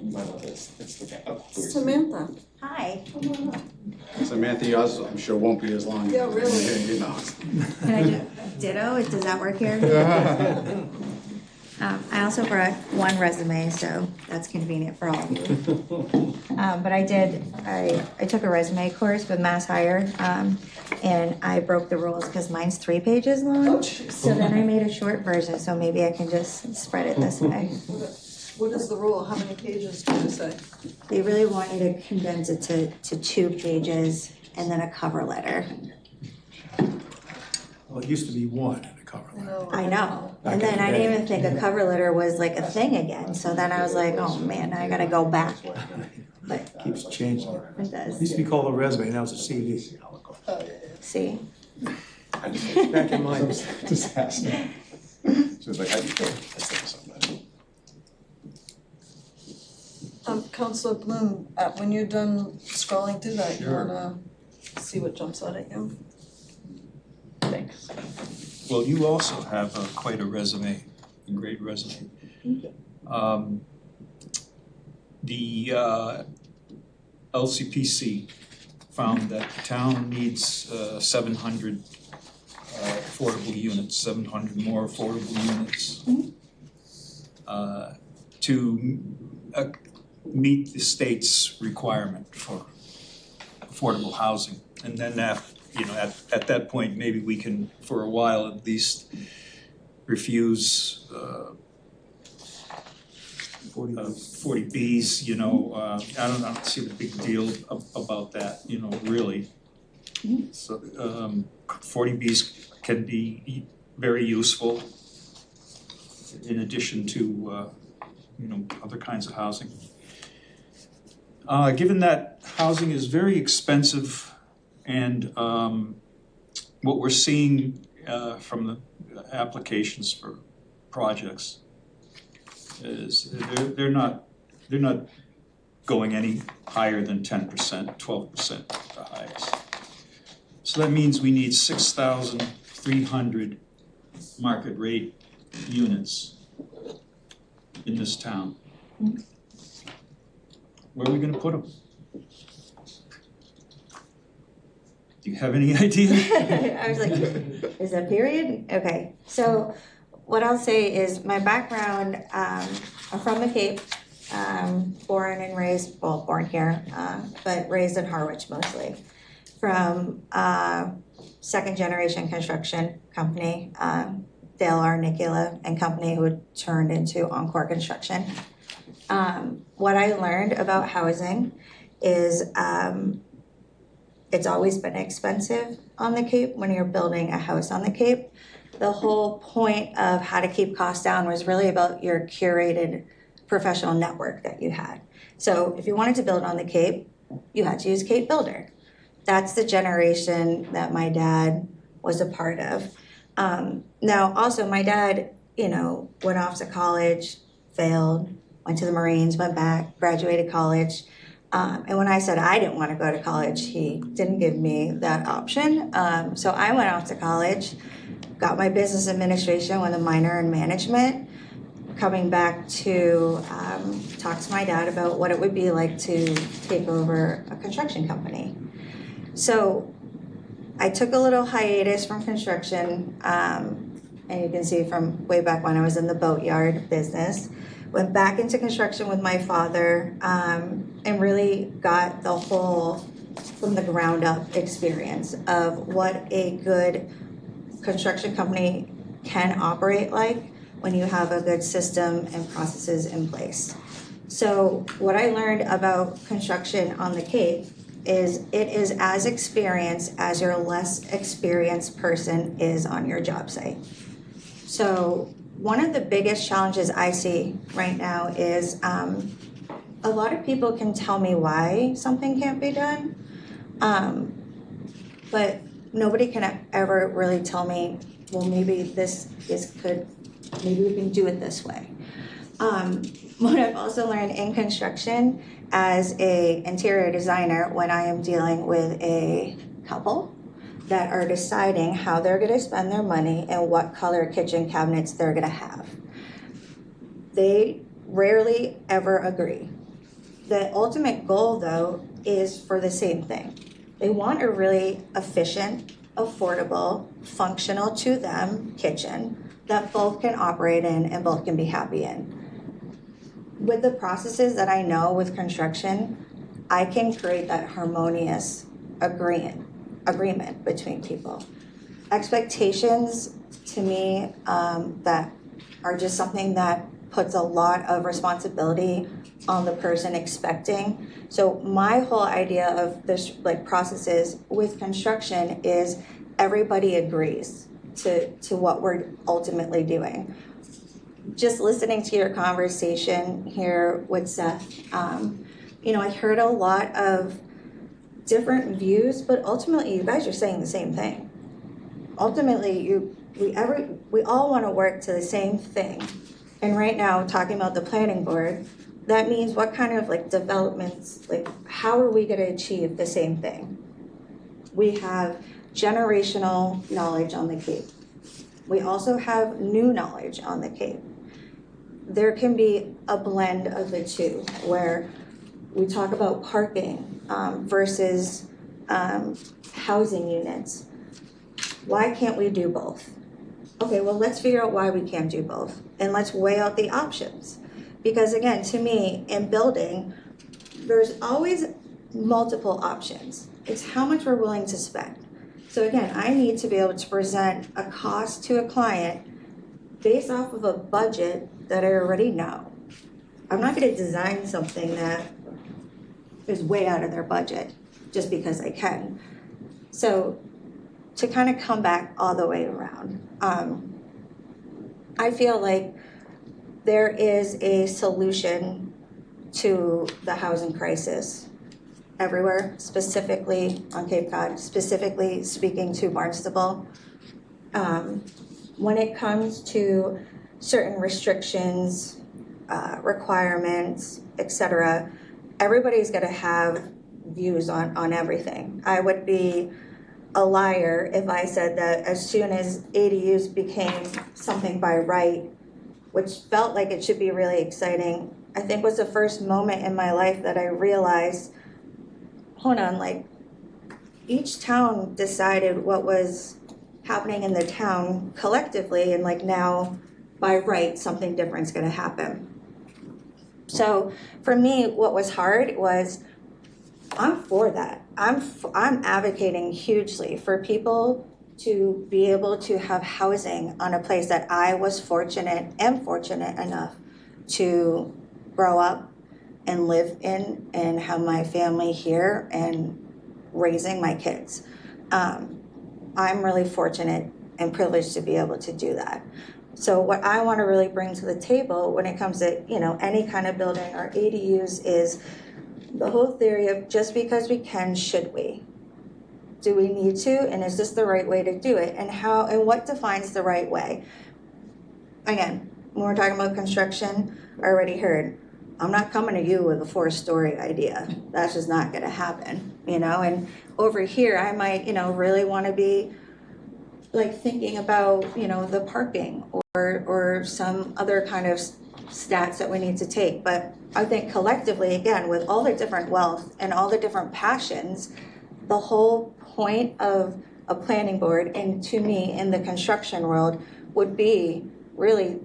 You might love this. It's okay. Oh, weird. Samantha. Hi, Samantha, yours, I'm sure won't be as long. Yeah, really. You know. can I do ditto? Does that work here? I also brought one resume, so that's convenient for all of you. But I took a resume course with Mass Hire, and I broke the rules because mine's 3 pages long. Oh, jeez. So then I made a short version, so maybe I can just spread it this way. What is the rule? How many pages do you say? They really want you to condense it to 2 pages and then a cover letter. Well, it used to be one in a cover letter. No. I know. And then I didn't even think a cover letter was like a thing again. So then I was like, oh man, now I gotta go back. But Keeps changing. it It does. used to be called a resume, now it's a CV. See? Back in mine. Just ask me. She was like, how do you feel? I said something. Counselor Bloom, when you're done scrolling through that, you Sure. wanna see what jumps out at you? Thanks. Well, you also have quite a resume, a great resume. The LCPC found that the town needs 700 affordable units, 700 more affordable units to meet the state's requirement for affordable housing. And then at that point, maybe we can, for a while at least, refuse 40Bs, you know, I don't see the big deal about that, you know, really. So 40Bs can be very useful in addition to, you know, other kinds of housing. Given that housing is very expensive and what we're seeing from the applications for projects is they're not going any higher than 10%, 12% at the highest. So that means we need 6,300 market rate units in this town. Where are we gonna put them? Do you have any idea? I was like, is that period? Okay, so what I'll say is my background, I'm from the Cape, born and raised, well, born here, but raised in Harwich mostly. From second generation construction company, Dale R. Nicola and company who turned into Encore Construction. What I learned about housing is it's always been expensive on the Cape when you're building a house on the Cape. The whole point of how to keep costs down was really about your curated professional network that you had. So if you wanted to build on the Cape, you had to use Cape Builder. That's the generation that my dad was a part of. Now, also my dad, you know, went off to college, failed, went to the Marines, went back, graduated college. And when I said I didn't want to go to college, he didn't give me that option. So I went off to college, got my business administration with a minor in management, coming back to talk to my dad about what it would be like to take over a construction company. So I took a little hiatus from construction, and you can see from way back when I was in the boatyard business. Went back into construction with my father, and really got the whole from the ground up experience of what a good construction company can operate like, when you have a good system and processes in place. So what I learned about construction on the Cape is it is as experienced as your less experienced person is on your job site. So one of the biggest challenges I see right now is a lot of people can tell me why something can't be done, but nobody can ever really tell me, well, maybe maybe we can do it this way. What I've also learned in construction as a interior designer, when I am dealing with a couple that are deciding how they're gonna spend their money and what color kitchen cabinets they're gonna have, they rarely ever agree. The ultimate goal, though, is for the same thing. They want a really efficient, affordable, functional to them kitchen that both can operate in and both can be happy in. With the processes that I know with construction, I can create that harmonious agreement between people. Expectations, to me, that are just something that puts a lot of responsibility on the person expecting. So my whole idea of this processes with construction is everybody agrees to what we're ultimately doing. Just listening to your conversation here with Seth, I heard a lot of different views, but ultimately you guys are saying the same thing. Ultimately, we all want to work to the same thing. And right now, talking about the planning board, that means what kind of developments, how are we going to achieve the same thing? We have generational knowledge on the Cape. We also have new knowledge on the Cape. There can be a blend of the two where we talk about parking versus housing units. Why can't we do both? Okay, well, let's figure out why we can't do both and let's weigh out the options. Because again, to me, in building, there's always multiple options. It's how much we're willing to spend. So again, I need to be able to present a cost to a client based off of a budget that I already know. I'm not going to design something that is way out of their budget just because I can. So to kind of come back all the way around, I feel like there is a solution to the housing crisis everywhere, specifically on Cape Cod, specifically speaking to Barnstable. When it comes to certain restrictions, requirements, etc., everybody's going to have views on everything. I would be a liar if I said that as soon as ADUs became something by right, which felt like it should be really exciting, I think was the first moment in my life that I realized, hold on, each town decided what was happening in the town collectively, and now by right something different's going to happen. So for me, what was hard was I'm for that. I'm advocating hugely for people to be able to have housing on a place that I was fortunate enough to grow up and live in and have my family here and raising my kids. I'm really fortunate and privileged to be able to do that. So what I want to really bring to the table when it comes to any kind of building or ADUs is the whole theory of just because we can, should we? Do we need to? And is this the right way to do it? And how and what defines the right way? Again, when we're talking about construction, I already heard, I'm not coming to you with a 4-story idea. That's just not going to happen, And over here, I might, really want to be thinking about, the parking or some other kind of stats that we need to take. But I think collectively, again, with all the different wealth and all the different passions, the whole point of a planning board, and to me, in the construction world, would be really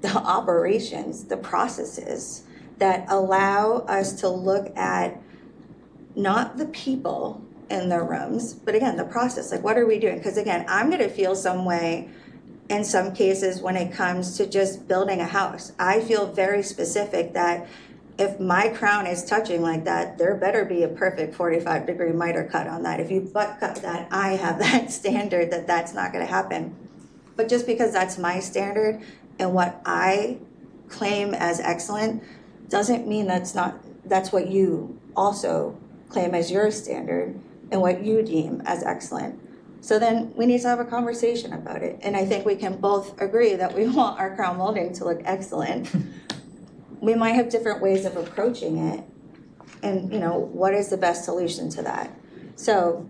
the operations, the processes that allow us to look at not the people in their rooms, but again, the process, what are we doing? Because again, I'm going to feel some way in some cases when it comes to just building a house. I feel very specific that if my crown is touching like that, there better be a perfect 45-degree miter cut on that. If you butt cut that, I have that standard that that's not gonna happen. But just because that's my standard and what I claim as excellent, doesn't mean that's what you also claim as your standard and what you deem as excellent. So then we need to have a conversation about it. And I think we can both agree that we want our crown molding to look excellent. We might have different ways of approaching it, and what is the best solution to that? So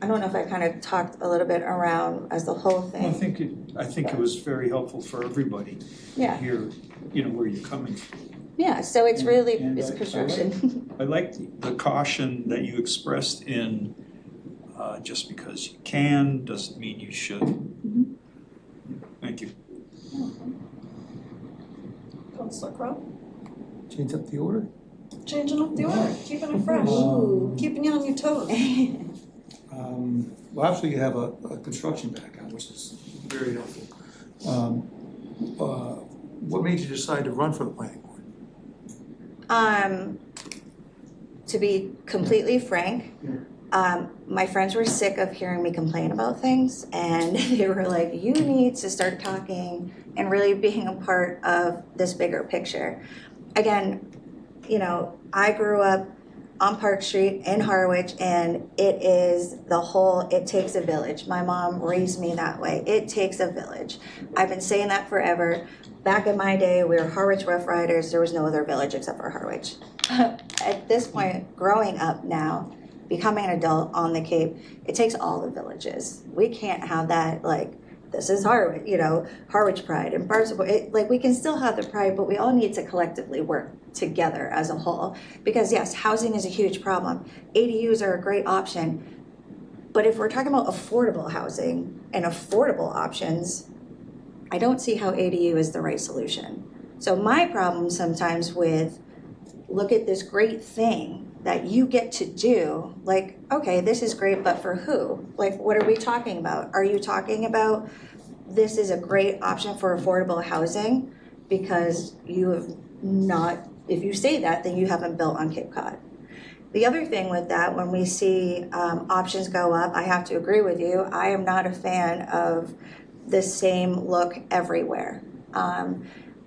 I don't know if I kind of talked a little bit around as the whole thing. Well, I think it was very helpful for everybody to Yeah. hear, where you're coming from. Yeah, so it's really, And it's I construction. I like the caution that you expressed in just because you can doesn't mean you should. Thank you. Councilor Crowe? Change up the order? Changing up the order, keeping it fresh, keeping you on your toes. Well, actually, you have a construction background, which is very helpful. What made you decide to run for the planning board? To be completely frank, my friends were sick of hearing me complain about things, and they were like, you need to start talking and really being a part of this bigger picture. Again, I grew up on Park Street in Harwich, and it takes a village. My mom raised me that way. It takes a village. I've been saying that forever. Back in my day, we were Harwich Rough Riders. There was no other village except for Harwich. At this point, growing up now, becoming an adult on the Cape, it takes all the villages. We can't have that, this is Harwich, Harwich pride and Barnstable. We can still have the pride, but we all need to collectively work together as a whole. Because yes, housing is a huge problem. ADUs are a great option. But if we're talking about affordable housing and affordable options, I don't see how ADU is the right solution. So my problem sometimes with, look at this great thing that you get to do, okay, this is great, but for who? What are we talking about? Are you talking about this is a great option for affordable housing because you have not, if you say that, then you haven't built on Cape Cod. The other thing with that, when we see options go up, I have to agree with you, I am not a fan of the same look everywhere.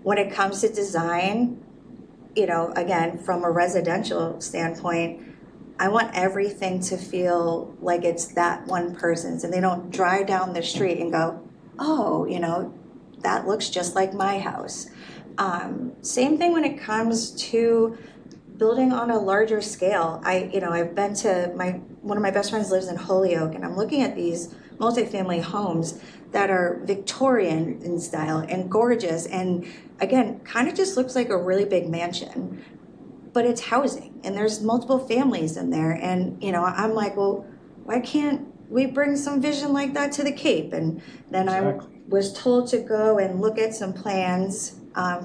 When it comes to design, again, from a residential standpoint, I want everything to feel like it's that one person's, and they don't drive down the street and go, oh, that looks just like my house. Same thing when it comes to building on a larger scale. I've been to one of my best friends lives in Holyoke, and I'm looking at these multifamily homes that are Victorian in style and gorgeous, and again, kind of just looks like a really big mansion, but it's housing, and there's multiple families in there, and I'm like, well, why can't we bring some vision like that to the Cape? And then Exactly. I was told to go and look at some plans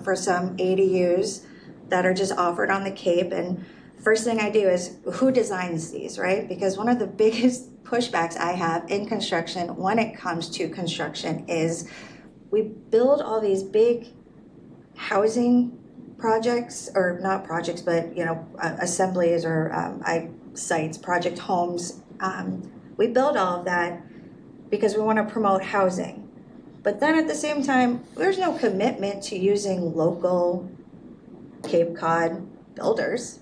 for some ADUs that are just offered on the Cape, and first thing I do is, who designs these, right? Because one of the biggest pushbacks I have in construction when it comes to construction is we build all these big housing projects, or not projects, but assemblies or sites, project homes. We build all of that because we want to promote housing. But then at the same time, there's no commitment to using local Cape Cod builders,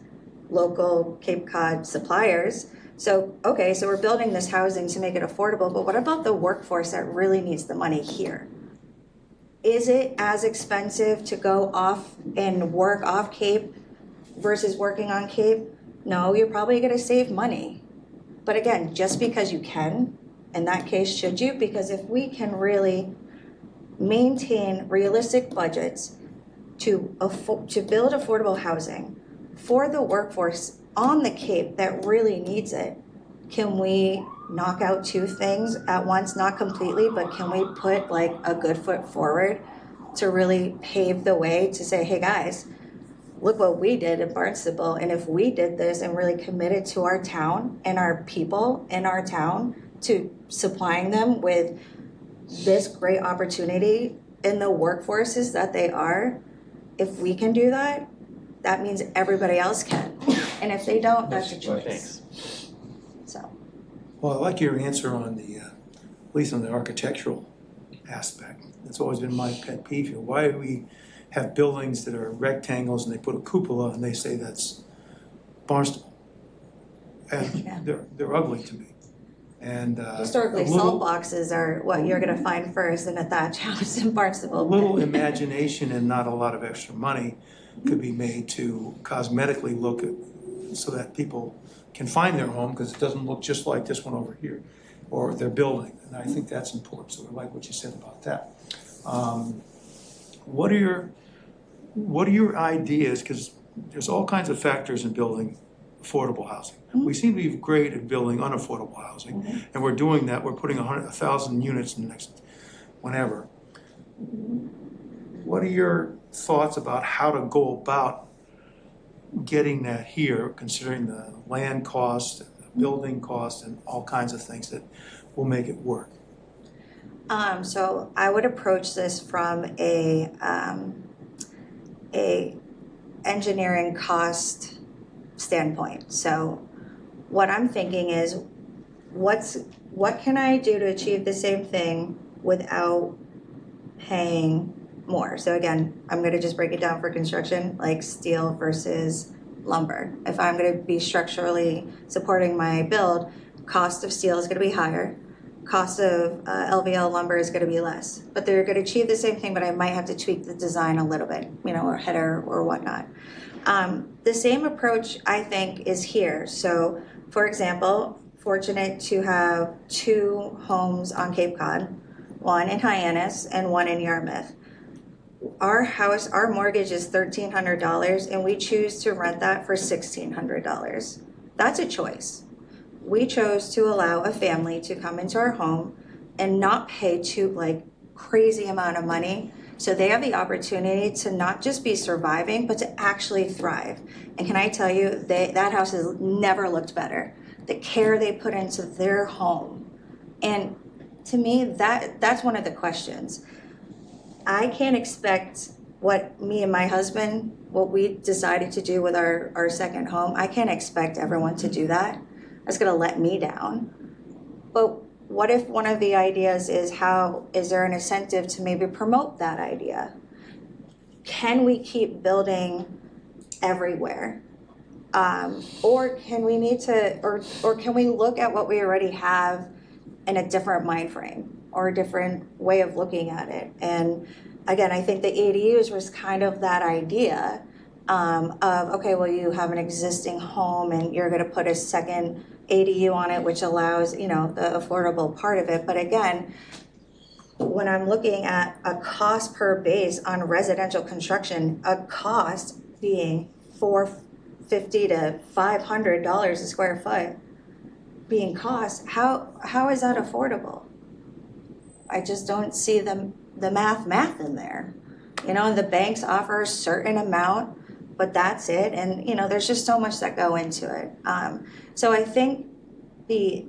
local Cape Cod suppliers. So, okay, so we're building this housing to make it affordable, but what about the workforce that really needs the money here? Is it as expensive to go off and work off Cape versus working on Cape? No, you're probably gonna save money. But again, just because you can, in that case, should you? Because if we can really maintain realistic budgets to build affordable housing for the workforce on the Cape that really needs it, can we knock out two things at once? Not completely, but can we put a good foot forward to really pave the way to say, hey guys, look what we did in Barnstable, and if we did this and really committed to our town and our people in our town, to supplying them with this great opportunity in the workforces that they are, if we can do that, that means everybody else can. And if they don't, that's a choice. So. Well, I like your answer on the, at least on the architectural aspect. That's always been my pet peeve here. Why do we have buildings that are rectangles and they put a cupola and they say that's Barnstable? Yeah. And they're ugly to me. And Historically, a little- salt boxes are what you're gonna find first in a thatch house in Barnstable. A little imagination and not a lot of extra money could be made to cosmetically look at, so that people can find their home, because it doesn't look just like this one over here, or their building, and I think that's important, so I like what you said about that. What are your ideas, because there's all kinds of factors in building affordable housing. We seem to be great at building unaffordable housing, and we're doing that, we're putting 1,000 units in the next, whenever. What are your thoughts about how to go about getting that here, considering the land cost, the building cost, and all kinds of things that will make it work? So I would approach this from a engineering cost standpoint. So what I'm thinking is, what can I do to achieve the same thing without paying more? So again, I'm gonna just break it down for construction, like steel versus lumber. If I'm gonna be structurally supporting my build, cost of steel is gonna be higher, cost of LVL lumber is gonna be less. But they're gonna achieve the same thing, but I might have to tweak the design a little bit, or header or whatnot. The same approach, I think, is here. So, for example, fortunate to have 2 homes on Cape Cod, one in Hyannis and one in Yarmouth. Our house, our mortgage is $1,300, and we choose to rent that for $1,600. That's a choice. We chose to allow a family to come into our home and not pay crazy amount of money, so they have the opportunity to not just be surviving, but to actually thrive. And can I tell you, that house has never looked better. The care they put into their home. And to me, that's one of the questions. I can't expect what me and my husband, what we decided to do with our second home, I can't expect everyone to do that. That's gonna let me down. But what if one of the ideas is, how is there an incentive to maybe promote that idea? Can we keep building everywhere? Or can we need to, or can we look at what we already have in a different mind frame or a different way of looking at it? And again, I think the ADUs was kind of that idea of, okay, well, you have an existing home and you're gonna put a second ADU on it, which allows, the affordable part of it. But again, when I'm looking at a cost per base on residential construction, a cost being $450 to $500 a square foot being cost, how is that affordable? I just don't see the math in there. And the banks offer a certain amount, but that's it. And, there's just so much that go into it. So I think the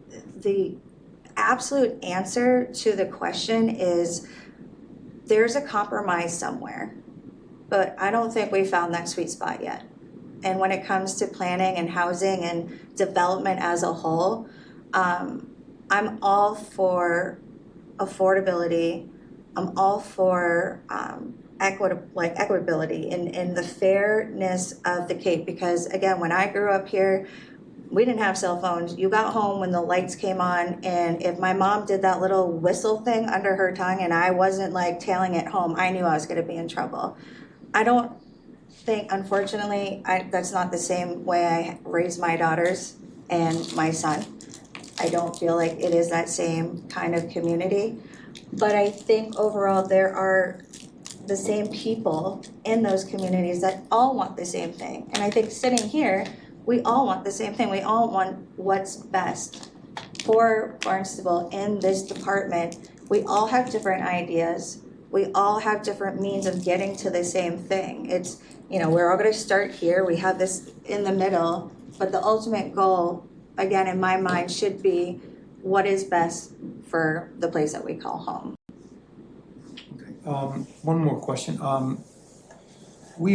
absolute answer to the question is, there's a compromise somewhere, but I don't think we found that sweet spot yet. And when it comes to planning and housing and development as a whole, I'm all for affordability. I'm all for equitability and the fairness of the Cape, because again, when I grew up here, we didn't have cell phones. You got home when the lights came on, and if my mom did that little whistle thing under her tongue and I wasn't tailing it home, I knew I was gonna be in trouble. I don't think, unfortunately, that's not the same way I raise my daughters and my son. I don't feel like it is that same kind of community. But I think overall there are the same people in those communities that all want the same thing. And I think sitting here, we all want the same thing. We all want what's best for Barnstable in this department. We all have different ideas. We all have different means of getting to the same thing. It's, we're all gonna start here. We have this in the middle, but the ultimate goal, again, in my mind, should be what is best for the place that we call home. One more question. We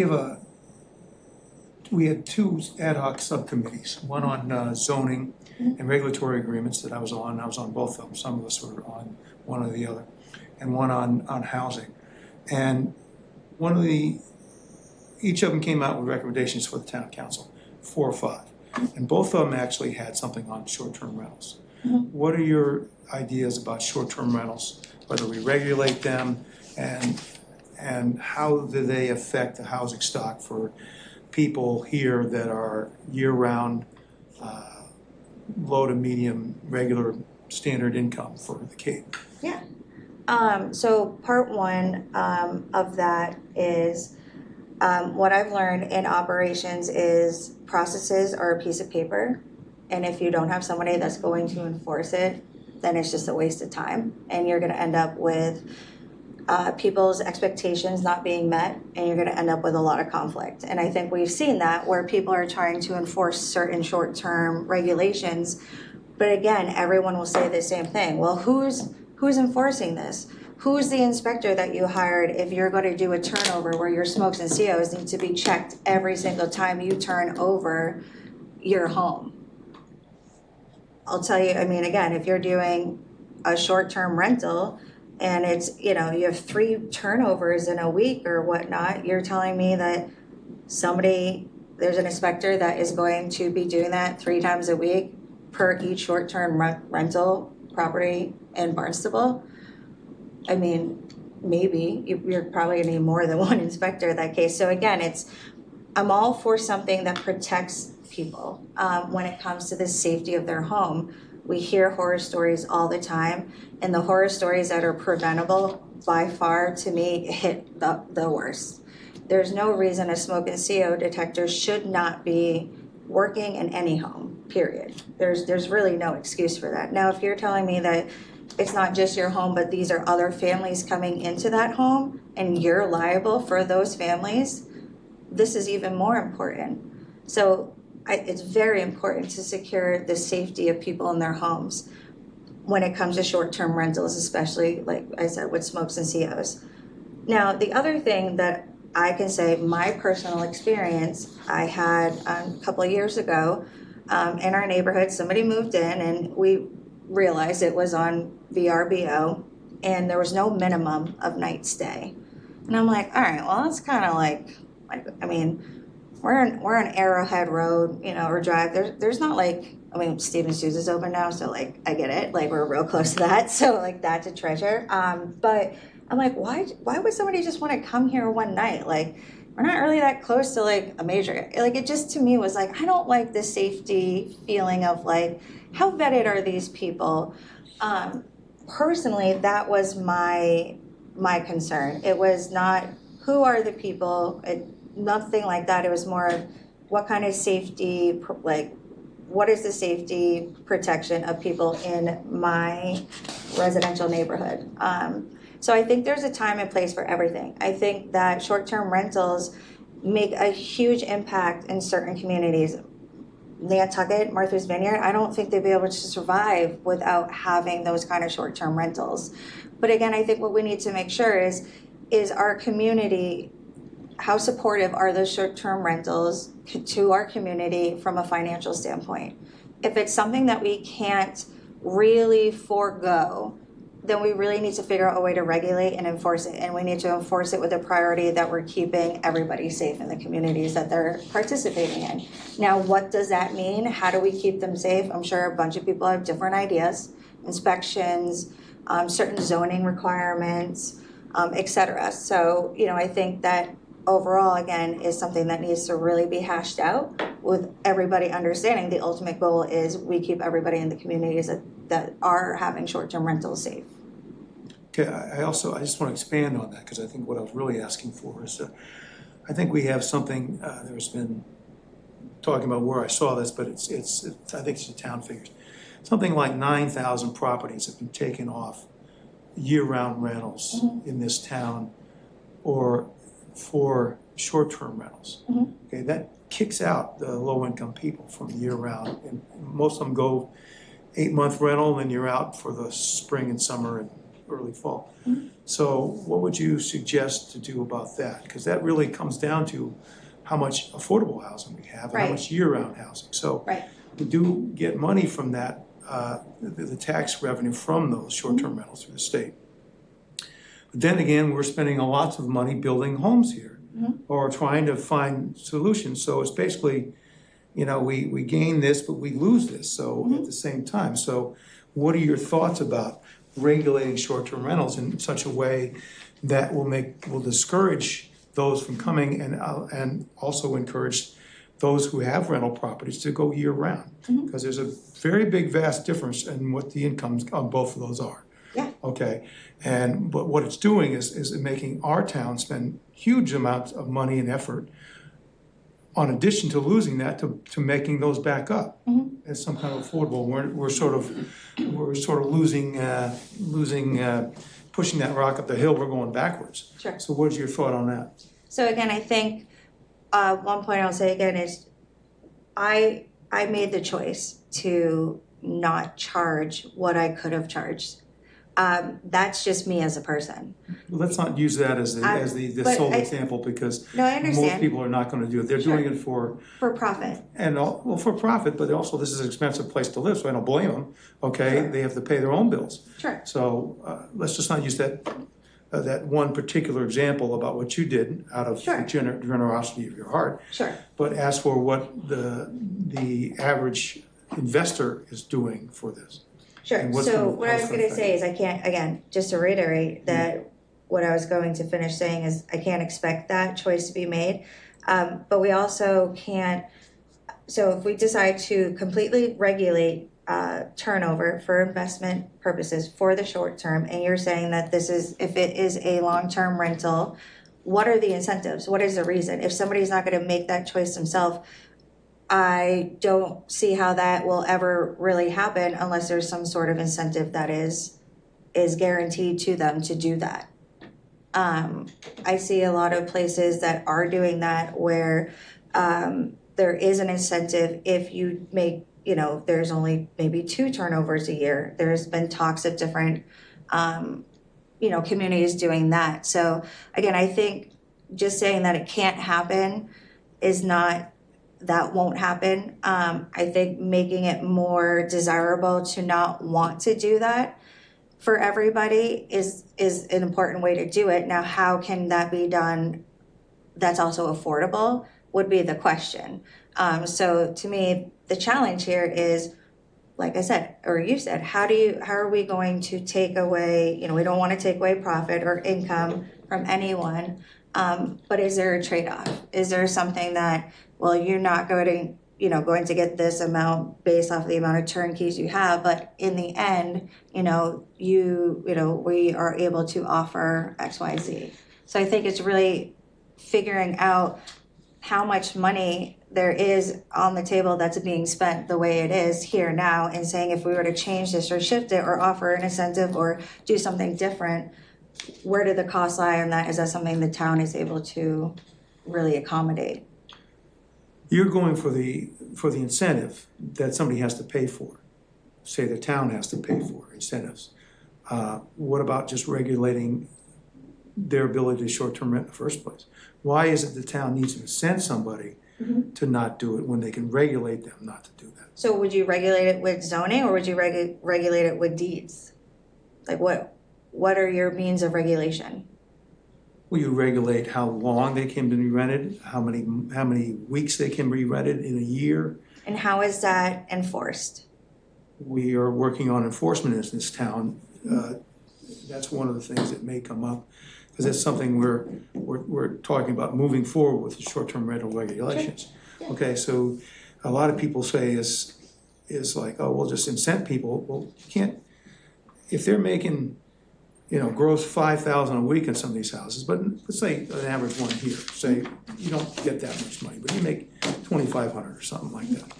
had two ad hoc subcommittees, one on zoning and regulatory agreements that I was on. I was on both of them. Some of us were on one or the other, and one on housing. And each of them came out with recommendations for the town council, 4 or 5. And both of them actually had something on short-term rentals. What are your ideas about short-term rentals, whether we regulate them, and how do they affect the housing stock for people here that are year-round, low to medium, regular, standard income for the Cape? Yeah. So part one of that is what I've learned in operations is processes are a piece of paper, and if you don't have somebody that's going to enforce it, then it's just a waste of time, and you're going to end up with people's expectations not being met, and you're going to end up with a lot of conflict. And I think we've seen that where people are trying to enforce certain short-term regulations, but again, everyone will say the same thing. Well, who's enforcing this? Who's the inspector that you hired if you're going to do a turnover where your smokes and COs need to be checked every single time you turn over your home? I'll tell you, I mean, again, if you're doing a short-term rental and it's, you have 3 turnovers in a week or whatnot, you're telling me that there's an inspector that is going to be doing that 3 times a week per each short-term rental property in Barnstable? I mean, maybe you're probably gonna need more than one inspector in that case. So again, I'm all for something that protects people when it comes to the safety of their home. We hear horror stories all the time, and the horror stories that are preventable by far, to me, hit the worst. There's no reason a smoke and CO detector should not be working in any home, period. There's really no excuse for that. Now, if you're telling me that it's not just your home, but these are other families coming into that home, and you're liable for those families, this is even more important. So it's very important to secure the safety of people in their homes when it comes to short-term rentals, especially, like I said, with smokes and COs. Now, the other thing that I can say, my personal experience, I had a couple of years ago in our neighborhood, somebody moved in and we realized it was on VRBO and there was no minimum of night stay. And I'm like, all right, well, that's kind of like, I mean, we're on Arrowhead Road, or Drive. There's not like, I mean, Stevens Shoes is open now, so like I get it, like we're real close to that, so like that's a treasure. But I'm like, why would somebody just want to come here one night? Like, we're not really that close to like a major, like it just to me was like, I don't like the safety feeling of like, how vetted are these people? Personally, that was my concern. It was not who are the people, nothing like that. It was more what kind of safety, like what is the safety protection of people in my residential neighborhood? So I think there's a time and place for everything. I think that short-term rentals make a huge impact in certain communities. Nantucket, Martha's Vineyard, I don't think they'd be able to survive without having those kind of short-term rentals. But again, I think what we need to make sure is our community, how supportive are those short-term rentals to our community from a financial standpoint? If it's something that we can't really forego, then we really need to figure out a way to regulate and enforce it. And we need to enforce it with a priority that we're keeping everybody safe in the communities that they're participating in. Now, what does that mean? How do we keep them safe? I'm sure a bunch of people have different ideas, inspections, certain zoning requirements, et cetera. So, I think that overall, again, is something that needs to really be hashed out with everybody understanding the ultimate goal is we keep everybody in the communities that are having short-term rentals safe. Okay, I just want to expand on that because I think what I was really asking for is, I think we have something, there's been talking about where I saw this, but it's I think it's the town figures. Something like 9,000 properties have been taken off year-round rentals in this town or for short-term rentals. Okay, that kicks out the low-income people from year-round, and most of them go 8-month rental, and then you're out for the spring and summer, and early fall. So what would you suggest to do about that? Because that really comes down to how much affordable housing we have and how Right. much year-round housing. So Right. we do get money from that, the tax revenue from those short-term rentals through the state. But then again, we're spending a lot of money building homes here or trying to find solutions. So it's basically, you know, we gain this, but we lose this. So at the same time, so what are your thoughts about regulating short-term rentals in such a way that will discourage those from coming and also encourage those who have rental properties to go year-round? Because there's a very big, vast difference in what the incomes on both of those are. Yeah. Okay, but what it's doing is making our town spend huge amounts of money and effort on addition to losing that to making those back up as some kind of affordable. We're sort of losing, pushing that rock up the hill, we're going backwards. Sure. So what is your thought on that? So again, I think one point I'll say again is I made the choice to not charge what I could have charged. That's just me as a person. Well, let's not use that as the but sole I- example, because No, I most understand. people are not gonna do it. They're Sure. doing it for profit. for profit, but also this is an expensive place to live, so I don't blame them, okay? Sure. They have to pay their own bills. Sure. So, let's just not use that one particular example about what you did out of Sure. the generosity of your heart, Sure. but as for what the average investor is doing for this. Sure. And what's So gonna- what I how's was it gonna gonna say is I can't, again, just to reiterate that what I was going to finish saying is I can't expect that choice to be made. But we also can't, so if we decide to completely regulate turnover for investment purposes for the short term, and you're saying that this is, if it is a long-term rental, what are the incentives? What is the reason? If somebody's not gonna make that choice themselves, I don't see how that will ever really happen unless there's some sort of incentive that is guaranteed to them to do that. I see a lot of places that are doing that where there is an incentive if you make, you know, there's only maybe 2 turnovers a year. There's been talks of different, you know, communities doing that. So again, I think just saying that it can't happen is not, that won't happen. I think making it more desirable to not want to do that for everybody is an important way to do it. Now, how can that be done that's also affordable would be the question. So to me, the challenge here is, like I said, or you said, how are we going to take away, you know, we don't want to take away profit or income from anyone, but is there a trade-off? Is there something that, well, you're not going to get this amount based off the amount of turnkeys you have, but in the end, we are able to offer X, Y, Z. So I think it's really figuring out how much money there is on the table that's being spent the way it is here now, and saying if we were to change this or shift it or offer an incentive or do something different, where do the costs lie on that? Is that something the town is able to really accommodate? You're going for the incentive that somebody has to pay for. Say the town has to pay for incentives. What about just regulating their ability to short-term rent in the first place? Why is it the town needs to incent somebody to not do it when they can regulate them not to do that? So would you regulate it with zoning, or would you regulate it with deeds? Like what are your means of regulation? Will you regulate how long they can be rented, how many weeks they can be rented in a year? And how is that enforced? We are working on enforcement in this town. That's one of the things that may come up, because that's something we're talking about moving forward with the short-term rental regulations. Sure. Yeah. Okay, so a lot of people say is like, oh, we'll just incent people. Well, you can't, if they're making, gross $5,000 a week in some of these houses, but let's say an average one here, say you don't get that much money, but you make $2,500 or something like that.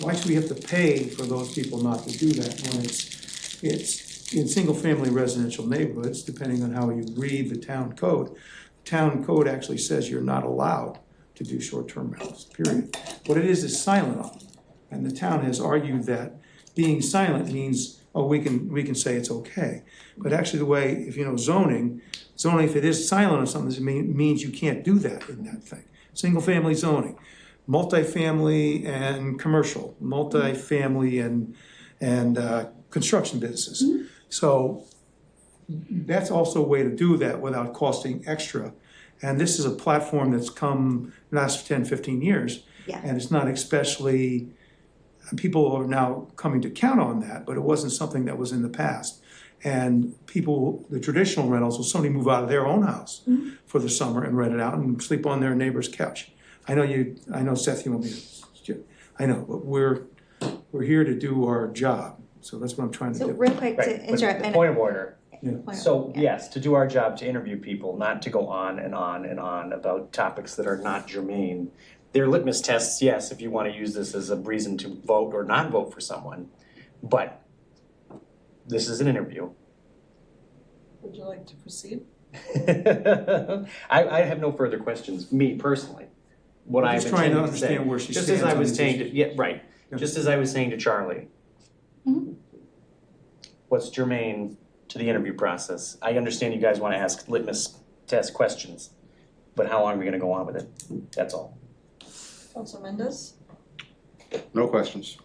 Why should we have to pay for those people not to do that when it's in single-family residential neighborhoods, depending on how you read the town code? The town code actually says you're not allowed to do short-term rentals, period. What it is silent on them. And the town has argued that being silent means, oh, we can say it's okay. But actually the way, if you know zoning, if it is silent or something, it means you can't do that in that thing. Single-family zoning, multifamily and commercial, multifamily and construction businesses. So that's also a way to do that without costing extra. And this is a platform that's come last 10, 15 years. Yeah. And it's not especially, people are now coming to count on that, but it wasn't something that was in the past. And people, the traditional rentals, will somebody move out of their own house for the summer and rent it out and sleep on their neighbor's couch. I know Seth, you want me to, I know, but we're here to do our job. So that's what I'm trying to So do. real quick Right, to but interrupt. the point of order. Point So, yeah. yes, to do our job, to interview people, not to go on and on and on about topics that are not germane. They're litmus tests, yes, if you want to use this as a reason to vote or not vote for someone, but this is an interview. Would you like to proceed? I have no further questions, me personally. What I'm I'm just trying to intending to say. understand where she Just as stands I on was these saying, issues. yeah, right, Yeah. just as I was saying to Charlie. Mhm. What's germane to the interview process? I understand you guys want to ask litmus test questions, but how long are we gonna go on with it? That's all. Councilor Mendez? No questions.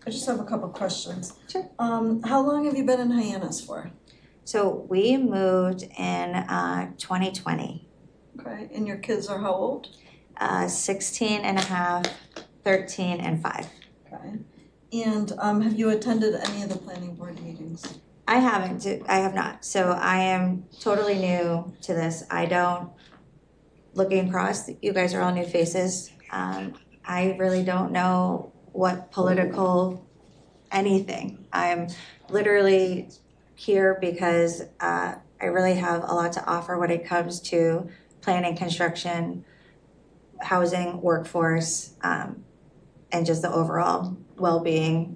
I just have a couple questions. Sure. How long have you been in Hyannis for? So we moved in 2020, Okay, and your kids are how old? 16 and a half, 13 and 5. Okay. And have you attended any of the planning board meetings? I have not. So I am totally new to this. I don't, looking across, you guys are all new faces. I really don't know what political anything. I'm literally here because I really have a lot to offer when it comes to planning, construction, housing, workforce, and just the overall well-being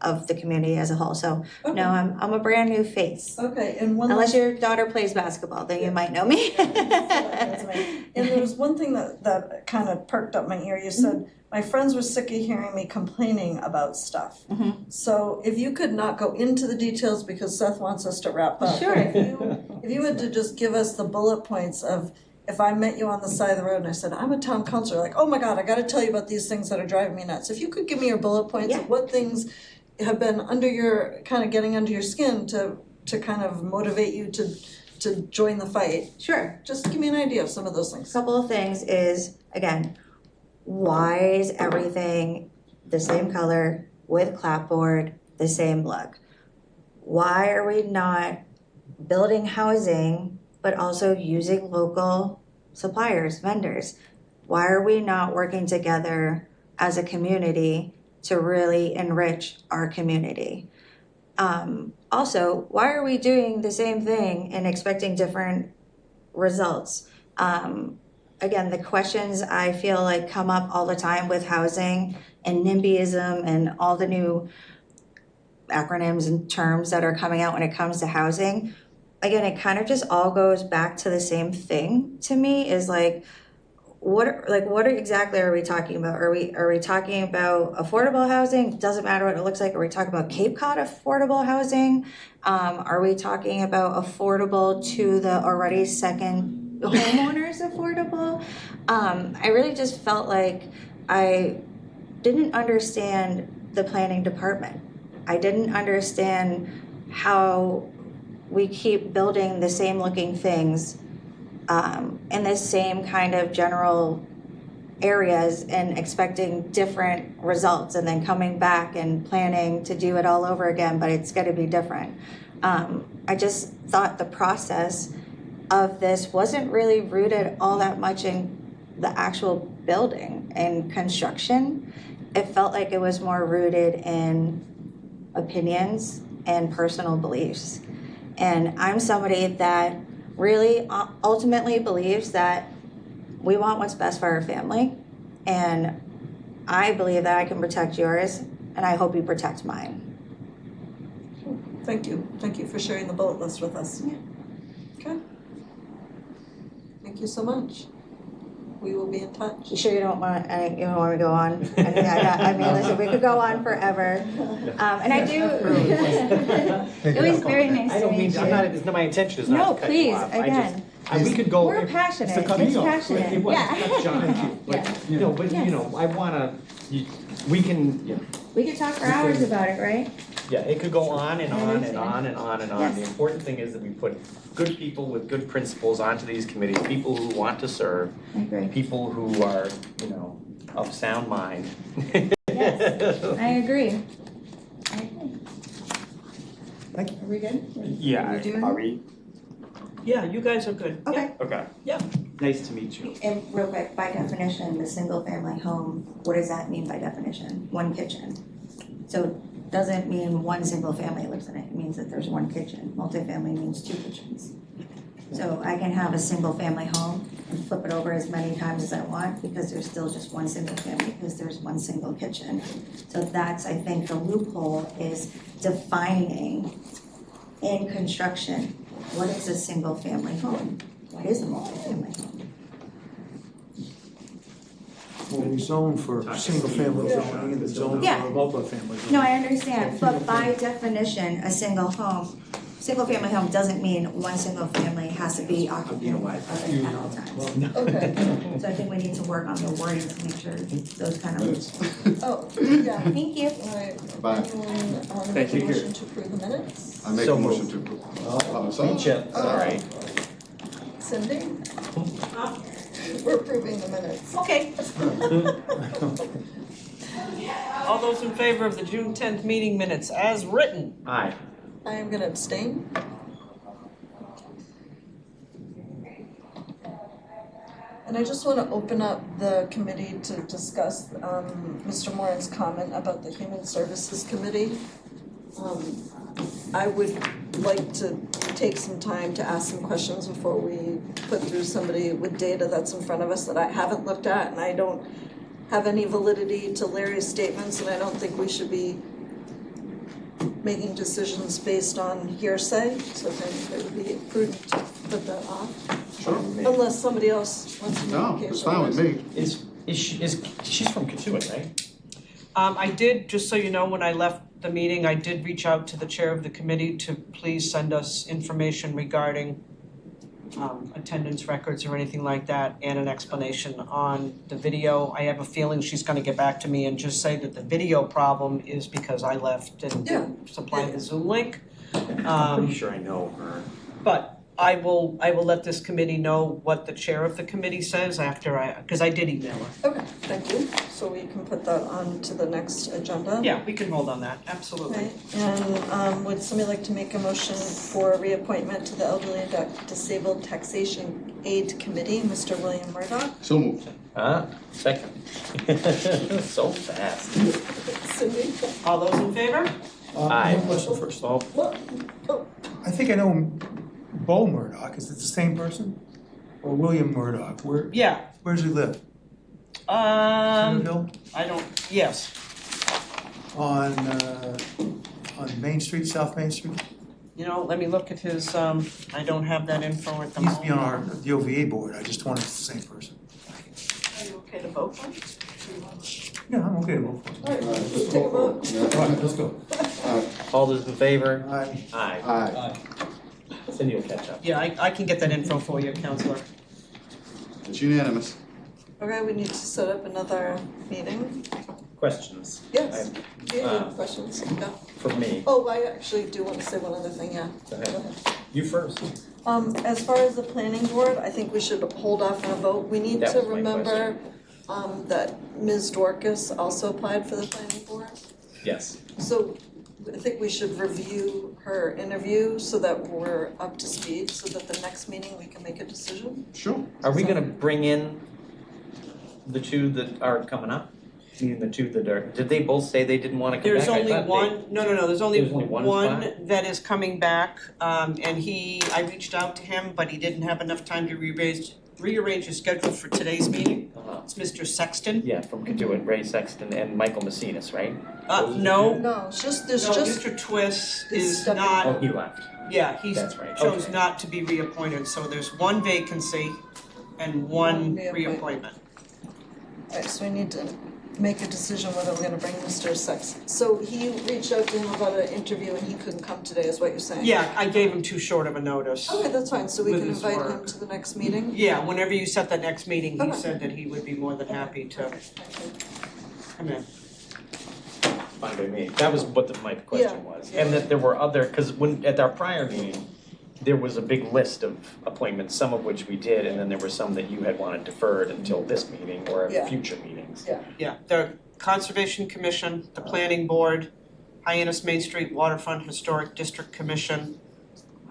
of the community as a whole. So Okay. no, I'm a brand new face. Okay, and one Unless last. your daughter plays basketball, then you might know me. And there was one thing that kind of perked up my ear. You said, my friends were sick of hearing me complaining about stuff. Mhm. So if you could not go into the details because Seth wants us to wrap up. Sure. If you had to just give us the bullet points of, if I met you on the side of the road and I said, I'm a town councilor, like, oh my God, I gotta tell you about these things that are driving me nuts. If you could give me your bullet points Yeah. of what things have been under your, kind of getting under your skin to kind of motivate you to join the fight. Sure. Just give me an idea of some of those A things. couple of things is, again, why is everything the same color with clapboard, the same look? Why are we not building housing but also using local suppliers, vendors? Why are we not working together as a community to really enrich our community? Also, why are we doing the same thing and expecting different results? Again, the questions I feel like come up all the time with housing and NIMBYism and all the new acronyms and terms that are coming out when it comes to housing. Again, it kind of just all goes back to the same thing to me, is like, what exactly are we talking about? Are we talking about affordable housing? Doesn't matter what it looks like. Are we talking about Cape Cod affordable housing? Are we talking about affordable to the already second homeowners affordable? I really just felt like I didn't understand the planning department. I didn't understand how we keep building the same looking things in the same kind of general areas and expecting different results and then coming back and planning to do it all over again, but it's going to be different. I just thought the process of this wasn't really rooted all that much in the actual building and construction. It felt like it was more rooted in opinions and personal beliefs. And I'm somebody that really ultimately believes that we want what's best for our family. And I believe that I can protect yours, and I hope you protect mine. Thank you. Thank you for sharing the bullet list with us. Yeah. Okay. Thank you so much. we will be in touch. You sure you don't want, you don't want me to go on? I mean, listen, we could go on forever. And I do. It was very nice I to don't meet mean, you. I'm not, it's not, my intention is No, not to cut you please, off. again. We could go. We're passionate, to cut me it's off. passionate, It was, yeah. that's John, thank you. But, no, but, Yes. you know, I wanna, we can, yeah. We could talk for hours about it, right? Yeah, it could go on and I on and understand. on and on and on. Yes. The important thing is that we put good people with good principles onto these committees, people who want to serve, I agree. people who are, you know, of sound mind. Yes, I agree. I agree. Thank you. Are we good? Yeah, We doing- are we? Yeah, you guys are good. Okay. Okay. Yeah. Nice to meet you. And real quick, by definition, the single family home, what does that mean by definition? One kitchen. So it doesn't mean one single family lives in it, it means that there's one kitchen. Multifamily means two kitchens. So I can have a single family home and flip it over as many times as I want because there's still just one single family because there's one single kitchen. So that's, I think, the loophole is defining in construction, what is a single family home? What is a multifamily home? Well, we zone for single-family zoning and zone for Yeah. multifamily zoning. No, I understand, but by definition, a single family home doesn't mean one single family has to be occupant of it at all times. Okay, So I think we need to work on the wording to make sure those kind of. oh, yeah. Thank you. Alright, Bye. anyone make a you. motion to approve the minutes? I make a So motion moved. to approve. Chip, sorry. Cindy? We're approving the minutes. Okay. All those in favor of the June 10th meeting minutes as written? Aye. I am gonna abstain. And I just wanna open up the committee to discuss, Mr. Moran's comment about the Human Services Committee. I would like to take some time to ask some questions before we put through somebody with data that's in front of us that I haven't looked at, and I don't have any validity to Larry's statements, and I don't think we should be making decisions based on hearsay, so I think it would be prudent to put that off. Sure. Unless somebody else wants to make a No, case. it's fine with me. She's from Katuitt, right? I did, just so you know, when I left the meeting, I did reach out to the chair of the committee to please send us information regarding attendance records or anything like that, and an explanation on the video. I have a feeling she's gonna get back to me and just say that the video problem is because I left and didn't supply the Zoom link. I'm pretty sure I know her. But I will let this committee know what the chair of the committee says after because I did email her. Okay, thank you. So we can put that on to the next agenda. Yeah, we can hold on that, absolutely. Okay, and would somebody like to make a motion for reappointment to the Elderly and Disabled Taxation Aid Committee, Mr. William Murdoch? So moved. Second. So fast. Cindy? All those in favor? Aye. One question first. Oh, I think I know Bo Murdoch, is it the same person? Or William Murdoch, Yeah, where does he live? Centerville? I don't, yes. On Main Street, South Main Street? You know, let me look at his, I don't have that info at the He used to moment. be on the OVA board, I just wanted the same person. Are you okay to vote for him? Yeah, I'm okay to vote for him. All right, let's take a vote. All right, let's go. all those in favor? Aye. Aye. Aye. Cindy will catch up. Yeah, I can get that info for you, Counselor. It's unanimous. Okay, we need to set up another meeting. Questions? Yes. Do you have Uh, any questions? Yeah. For me. Oh, I actually do want to say one other thing, yeah. Go ahead. You first. As far as the planning board, I think we should hold off on a vote. We need That to was my remember that Ms. Dorcas also applied for the planning board. Yes. So I think we should review her interview so that we're up to speed, so that the next meeting we can make a decision. Sure. Are we gonna bring in the two that are coming up? Meaning the two that are, did they both say they didn't wanna come back? There's I only thought they- one, no, there's only There's only one one spot? that is coming back, and I reached out to him, but he didn't have enough time to rearrange his schedule for today's meeting. Uh-huh. It's Mr. Sexton. Yeah, from Katuitt, Ray Sexton and Michael Messinas, right? No, No, it's just, there's no, just, Mr. Twist is is stepping- not, Oh, he left. yeah, he That's right. chose Okay. not to be reappointed, so there's one vacancy, and One one reappointment. reappointment. Alright, so we need to make a decision whether we're gonna bring Mr. Sex. So he reached out to him about an interview and he couldn't come today, is what you're saying? Yeah, I gave him too short of a notice. Okay, that's fine, so we With can his invite him work. to the next meeting? Yeah, whenever you set the next meeting, he Okay. said that he would be more than happy to Okay, thank you. come in. Fine by me. That was what my question was. Yeah. And that there were other, because when, at our prior meeting, there was a big list of appointments, some of which we did, and then there were some that you had wanted deferred until this meeting or Yeah. at future meetings. Yeah, the Conservation Commission, the Planning Board, Hyannis Main Street Waterfront Historic District Commission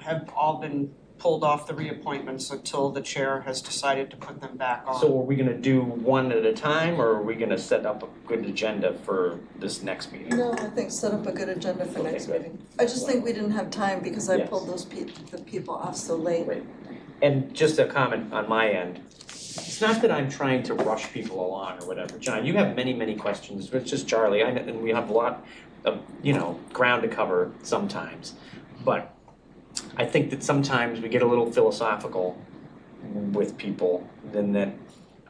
have all been pulled off the reappointments until the chair has decided to put them back on. So are we gonna do one at a time, or are we gonna set up a good agenda for this next meeting? No, I think set up a good agenda for Okay, next good. meeting. I just think we didn't have time because I Yes. pulled those the people off so late. Right. And just a comment on my end, it's not that I'm trying to rush people along or whatever. John, you have many, many questions, it's just Charlie, and we have a lot of, ground to cover sometimes. But I think that sometimes we get a little philosophical with people, then that,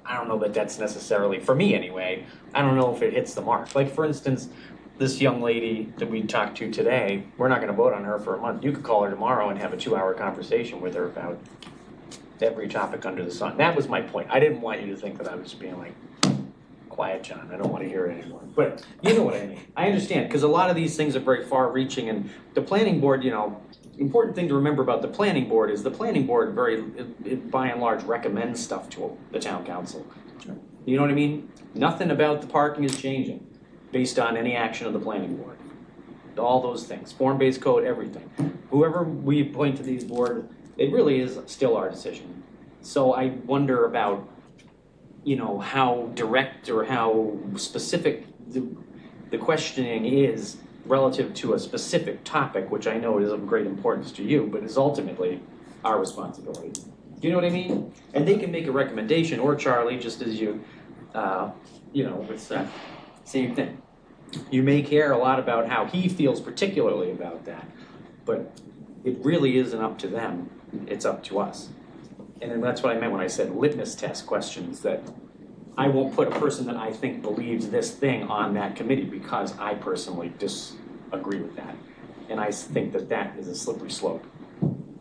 I don't know that that's necessarily, for me anyway, I don't know if it hits the mark. Like, for instance, this young lady that we talked to today, we're not gonna vote on her for a month. You could call her tomorrow and have a 2-hour conversation with her about every topic under the sun. That was my point. I didn't want you to think that I was being like, quiet, John, I don't wanna hear it anymore. But you know what I mean. I understand, because a lot of these things are very far-reaching, and the planning board, important thing to remember about the planning board is the planning board it by and large recommends stuff to the town council. Sure. You know what I mean? Nothing about the parking is changing based on any action of the planning board. All those things, form-based code, everything. Whoever we appoint to these board, it really is still our decision. So I wonder about, how direct or how specific the questioning is relative to a specific topic, which I know is of great importance to you, but is ultimately our responsibility. Do you know what I mean? And they can make a recommendation, or Charlie, just as you, it's that same thing. You may care a lot about how he feels particularly about that, but it really isn't up to them, it's up to us. And then that's what I meant when I said litmus test questions, that I won't put a person that I think believes this thing on that committee because I personally disagree with that. And I think that that is a slippery slope,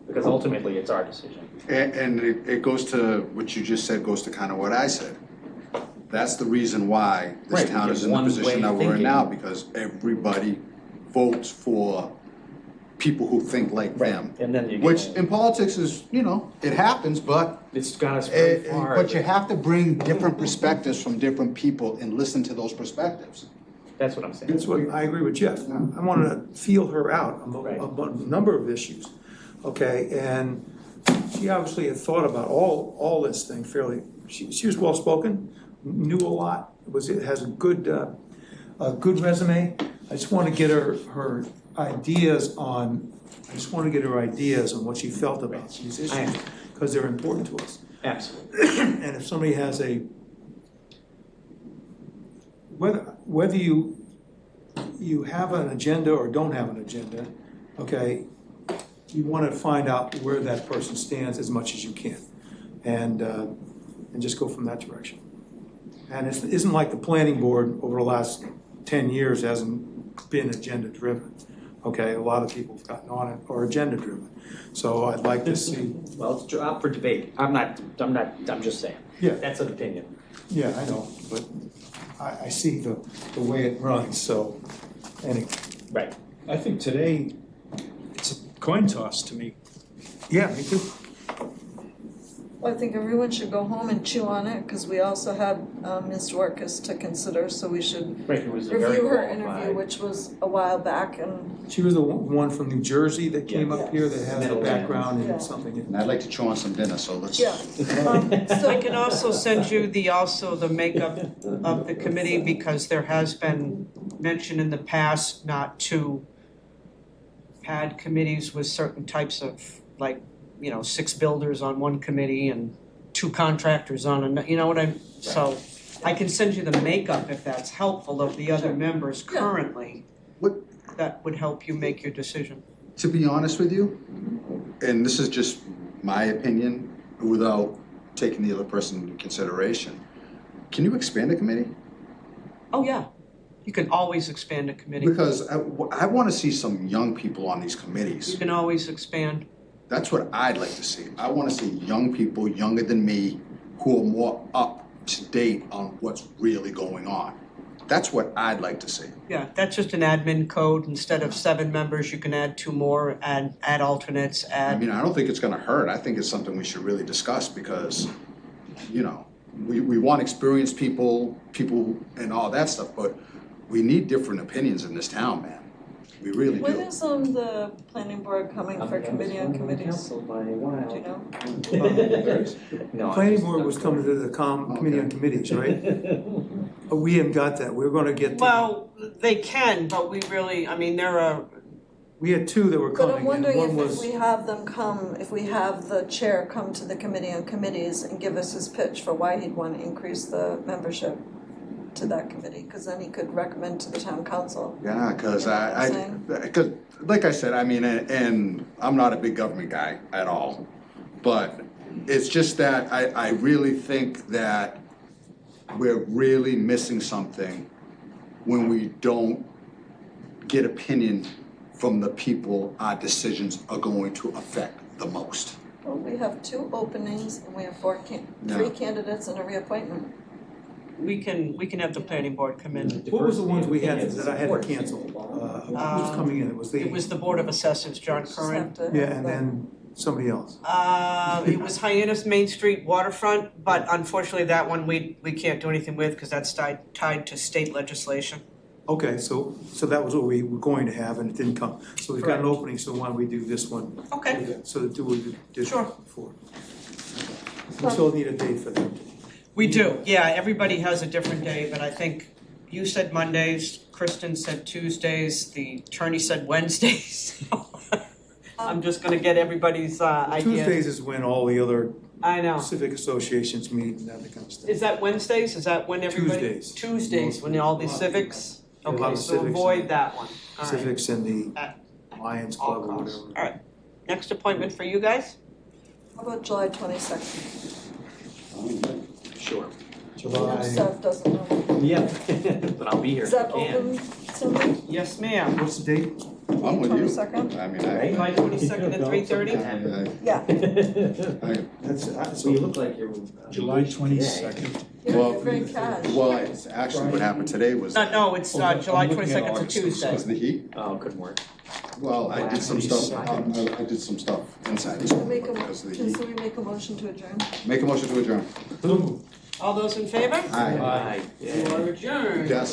because ultimately it's our decision. And it goes to, what you just said goes to kind of what I said. That's the reason why this Right, town because is in the one position way that we're in thinking. now, because everybody votes for people who think like them. And then you Which get, in politics is, it happens, but it's got us very far. but you have to bring different perspectives from different people and listen to those perspectives. That's what I'm saying. That's what, I agree with Jeff. I wanted to feel her out about a number of issues, okay? And she obviously had thought about all this thing fairly, she was well-spoken, knew a lot, has a good resume. I just want to get her ideas on what she felt about these issues, because they're important to us. Absolutely. And if somebody has whether you have an agenda or don't have an agenda, okay, you want to find out where that person stands as much as you can, and just go from that direction. And it isn't like the planning board over the last 10 years hasn't been agenda driven. Okay, a lot of people have gotten on it or agenda driven. So I'd like to see. Well, it's up for debate. I'm just saying. Yeah. That's an opinion. Yeah, I know, but I see the way it runs, so anyway. Right. I think today, it's a coin toss to me. Yeah, me too. Well, I think everyone should go home and chew on it, because we also have Ms. Dorcas to consider, so we should Right, it was a very review her qualified. interview, which was a while back, and She was the one from New Jersey that came up here that has a Middleman. background Yeah. in something. And I'd like to chew on some dinner, so let's. yeah. So I can also send you the makeup of the committee, because there has been mention in the past not to pad committees with certain types of, 6 builders on one committee and 2 contractors on another, you know what I'm, so I can send you the makeup if that's helpful of the other members Yeah. currently. What- That would help you make your decision. To be honest with you, and this is just my opinion, without taking the other person into consideration. Can you expand the committee? Oh, yeah. You can always expand a committee. Because I want to see some young people on these committees. You can always expand. That's what I'd like to see. I want to see young people, younger than me, who are more up to date on what's really going on. That's what I'd like to see. Yeah, that's just an admin code. Instead of 7 members, you can add 2 more, add alternates, I mean, I don't think it's gonna hurt. I think it's something we should really discuss because, you know, we want experienced people and all that stuff, but we need different opinions in this town, man. We really When do. is the planning board coming for committee on committees? Do you know? The planning board was coming to the committee on committees, right? We haven't got that, we're gonna get, Well, they can, but we really, I mean, we had 2 that were But I'm coming, and wondering one if was, we have them come, if we have the chair come to the committee on committees and give us his pitch for why he'd want to increase the membership to that committee, because then he could recommend to the town council. Yeah, cause You know what I'm because, like I said, I mean, and I'm not a big government guy at all. But it's just that I really think that we're really missing something when we don't get opinion from the people our decisions are going to affect the most. Well, we have 2 openings and we have 3 Yeah. candidates and a reappointment. we can have the planning board come in. what was the ones we had that I had to cancel? Who was coming in? It was It was the Board of Assessors, John Just Curran. have to Yeah, have and the- then somebody else. It was Hyannis Main Street waterfront, but unfortunately that one we can't do anything with because that's tied to state legislation. Okay, so that was what we were going to have and it didn't come. So we've got an Correct. opening, so why don't we do this one? Okay. So to do what we did Sure. before. We still need a date for that. We do, yeah, everybody has a different day, but I think you said Mondays, Kristen said Tuesdays, the attorney said Wednesdays. I'm just gonna get everybody's ideas. Tuesdays is when all the other I know. civic associations meet and that kind of stuff. Is that Wednesdays? Is that when everybody? Tuesdays. Tuesdays, when all the civics? A lot Okay, of so civics avoid and- that one. All right. Civics and the At Lions all Club or costs. whatever. All right, next appointment for you guys? How about July 22nd? Sure. July, Seth doesn't know. Yeah, but I'll be here Is if I that can. open, Cindy? Yes, ma'am. what's the date? I'm with you. 22nd? I mean, Right? July 22nd at 3:30? Yeah. That's, So you look like you're. July 22nd. You know, Well, you're very cash. Well, it's actually what happened today was. No, it's Oh, I'm July looking at 22nd, it's a August, I'm Tuesday. Was the heat? Oh, couldn't work. Well, I did some stuff, I did some stuff inside this Can one we make a, because of the can heat. we make a motion to adjourn? Make a motion to adjourn. All those in favor? Aye. Aye. You are adjourned. Yes.